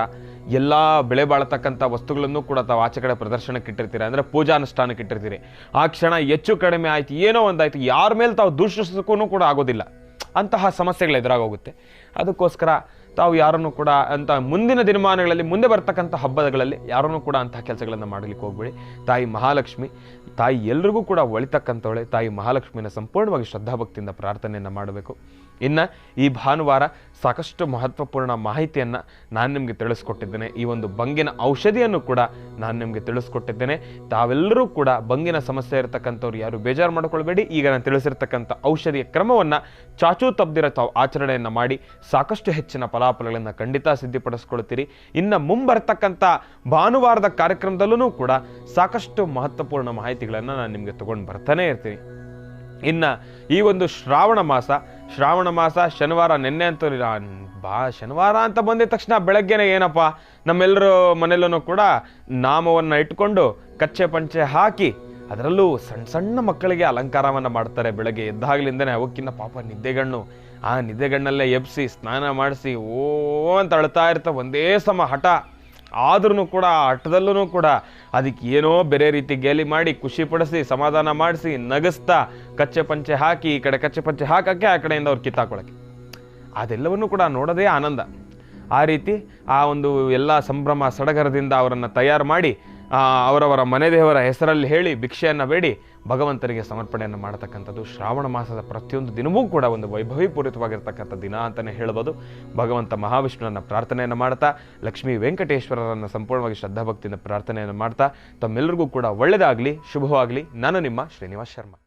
ಎಲ್ಲ ಬೆಳೆ ಬಾಳತಕ್ಕಂಥ ವಸ್ತುಗಳನ್ನು ಕೂಡ ತಾವು ಆಚೆ ಕಡೆ ಪ್ರದರ್ಶನಕ್ಕೆ ಇಟ್ಟಿರ್ತೀರಿ, ಅಂದರೆ ಪೂಜಾನುಷ್ಠಾನಕ್ಕೆ ಇಟ್ಟಿರ್ತೀರಿ. ಆ ಕ್ಷಣ ಹೆಚ್ಚು ಕಡಿಮೆ ಆಯಿತು, ಏನೋ ಒಂದಾಯಿತು, ಯಾರ ಮೇಲೆ ತಾವು ದೂಷಿಸೋಕ್ಕೂ ಕೂಡ ಆಗೋದಿಲ್ಲ. ಅಂತಹ ಸಮಸ್ಯೆಗಳು ಎದುರಾಗೋಗುತ್ತೆ. ಅದಕ್ಕೋಸ್ಕರ ತಾವು ಯಾರನ್ನು ಕೂಡ ಅಂತ ಮುಂದಿನ ದಿನಮಾನಗಳಲ್ಲಿ ಮುಂದೆ ಬರ್ತಕ್ಕಂಥ ಹಬ್ಬಗಳಲ್ಲಿ ಯಾರನ್ನು ಕೂಡ ಅಂತಹ ಕೆಲಸಗಳನ್ನು ಮಾಡಲಿಕ್ಕೆ ಹೋಗ್ಬೇಡಿ. ತಾಯಿ ಮಹಾಲಕ್ಷ್ಮಿ ತಾಯಿ ಎಲ್ರಿಗೂ ಕೂಡ ಒಳಿತಕ್ಕಂಥವಳೆ. ತಾಯಿ ಮಹಾಲಕ್ಷ್ಮಿನ ಸಂಪೂರ್ಣವಾಗಿ ಶ್ರದ್ಧಾಭಕ್ತಿಯಿಂದ ಪ್ರಾರ್ಥನೆಯನ್ನು ಮಾಡಬೇಕು. ಇನ್ನು ಈ ಭಾನುವಾರ ಸಾಕಷ್ಟು ಮಹತ್ವಪೂರ್ಣ ಮಾಹಿತಿಯನ್ನು ನಾನು ನಿಮಗೆ ತಿಳಿಸ್ಕೊಟ್ಟಿದ್ದೇನೆ. ಈ ಒಂದು ಬಂಗಿನ ಔಷಧಿಯನ್ನು ಕೂಡ ನಾನು ನಿಮಗೆ ತಿಳಿಸ್ಕೊಟ್ಟಿದ್ದೇನೆ. ತಾವೆಲ್ಲರೂ ಕೂಡ ಬಂಗಿನ ಸಮಸ್ಯೆ ಇರತಕ್ಕಂಥವ್ರು ಯಾರು ಬೇಜಾರು ಮಾಡ್ಕೊಳ್ಬೇಡಿ. ಈಗ ನಾನು ತಿಳಿಸಿರ್ತಕ್ಕಂಥ ಔಷಧಿಯ ಕ್ರಮವನ್ನು ಚಾಚೂ ತಪ್ಪದಿರ ತಾವು ಆಚರಣೆಯನ್ನು ಮಾಡಿ ಸಾಕಷ್ಟು ಹೆಚ್ಚಿನ ಫಲಾಫಲಗಳನ್ನು ಖಂಡಿತ ಸಿದ್ಧಿಪಡಿಸ್ಕೊಳ್ತೀರಿ. ಇನ್ನು ಮುಂಬರ್ತಕ್ಕಂಥ ಭಾನುವಾರದ ಕಾರ್ಯಕ್ರಮದಲ್ಲೂ ಕೂಡ ಸಾಕಷ್ಟು ಮಹತ್ವಪೂರ್ಣ ಮಾಹಿತಿಗಳನ್ನು ನಾನು ನಿಮಗೆ ತಗೊಂಡು ಬರ್ತಾನೆ ಇರ್ತೀನಿ. ಇನ್ನು ಈ ಒಂದು ಶ್ರಾವಣ ಮಾಸ ಶನಿವಾರ ನೆನ್ನೆ ಅಂತೂ ಶನಿವಾರ ಅಂತ ಬಂದಿದ ತಕ್ಷಣ ಬೆಳಗ್ಗೆನೆ ಏನಪ್ಪ ನಮ್ಮೆಲ್ಲರೂ ಮನೆಯಲ್ಲೂ ಕೂಡ ನಾಮವನ್ನು ಇಟ್ಕೊಂಡು ಕಚ್ಚೆ ಪಂಚೆ ಹಾಕಿ ಅದರಲ್ಲೂ ಸಣ್ಣ ಸಣ್ಣ ಮಕ್ಕಳಿಗೆ ಅಲಂಕಾರವನ್ನು ಮಾಡ್ತಾರೆ. ಬೆಳಗ್ಗೆ ಎದ್ದಾಗಲಿಂದನೇ ಅವಕ್ಕಿನ್ನ ಪಾಪ ನಿದ್ದೆಗಣ್ಣು, ಆ ನಿದ್ದೆಗಣ್ಣಲ್ಲೇ ಎಬ್ಸಿ ಸ್ನಾನ ಮಾಡಿಸಿ ಓ ಅಂತ ಅಳ್ತಾ ಇರ್ತಾವೆ. ಒಂದೇ ಸಮ ಹಠ ಆದ್ರೂ ಕೂಡ ಆ ಹಠದಲ್ಲೂ ಕೂಡ ಅದಕ್ಕೆ ಏನೋ ಬೇರೆ ರೀತಿ ಗೇಲಿ ಮಾಡಿ ಖುಷಿ ಪಡಿಸಿ ಸಮಾಧಾನ ಮಾಡಿಸಿ ನಗಿಸ್ತಾ ಕಚ್ಚೆ ಪಂಚೆ ಹಾಕಿ ಈ ಕಡೆ ಕಚ್ಚೆ ಪಂಚೆ ಹಾಕಕ್ಕೆ ಆ ಕಡೆಯಿಂದ ಅವ್ರು ಕಿತ್ತಾಕೊಳ್ಳೋಕ್ಕೆ ಅದೆಲ್ಲವನ್ನೂ ಕೂಡ ನೋಡೋದೇ ಆನಂದ. ಆ ರೀತಿ ಆ ಒಂದು ಎಲ್ಲ ಸಂಭ್ರಮ ಸಡಗರದಿಂದ ಅವರನ್ನು ತಯಾರು ಮಾಡಿ ಅವರವರ ಮನೆ ದೇವರ ಹೆಸರಲ್ಲಿ ಹೇಳಿ ಭಿಕ್ಷೆಯನ್ನು ಬೇಡಿ ಭಗವಂತನಿಗೆ ಸಮರ್ಪಣೆಯನ್ನು ಮಾಡತಕ್ಕಂಥದ್ದು ಶ್ರಾವಣ ಮಾಸದ ಪ್ರತಿಯೊಂದು ದಿನವೂ ಕೂಡ ಒಂದು ವೈಭವೀಪೂರಿತವಾಗಿರ್ತಕ್ಕಂಥ ದಿನ ಅಂತಲೇ ಹೇಳ್ಬೋದು. ಭಗವಂತ ಮಹಾವಿಷ್ಣುವನ್ನ ಪ್ರಾರ್ಥನೆಯನ್ನು ಮಾಡ್ತಾ ಲಕ್ಷ್ಮೀ ವೆಂಕಟೇಶ್ವರರನ್ನು ಸಂಪೂರ್ಣವಾಗಿ ಶ್ರದ್ಧಾಭಕ್ತಿಯಿಂದ ಪ್ರಾರ್ಥನೆಯನ್ನು ಮಾಡ್ತಾ ತಮ್ಮೆಲ್ಲರಿಗೂ ಕೂಡ ಒಳ್ಳೆಯದಾಗಲಿ, ಶುಭವಾಗಲಿ. ನಾನು ನಿಮ್ಮ ಶ್ರೀನಿವಾಸ್ ಶರ್ಮಾ.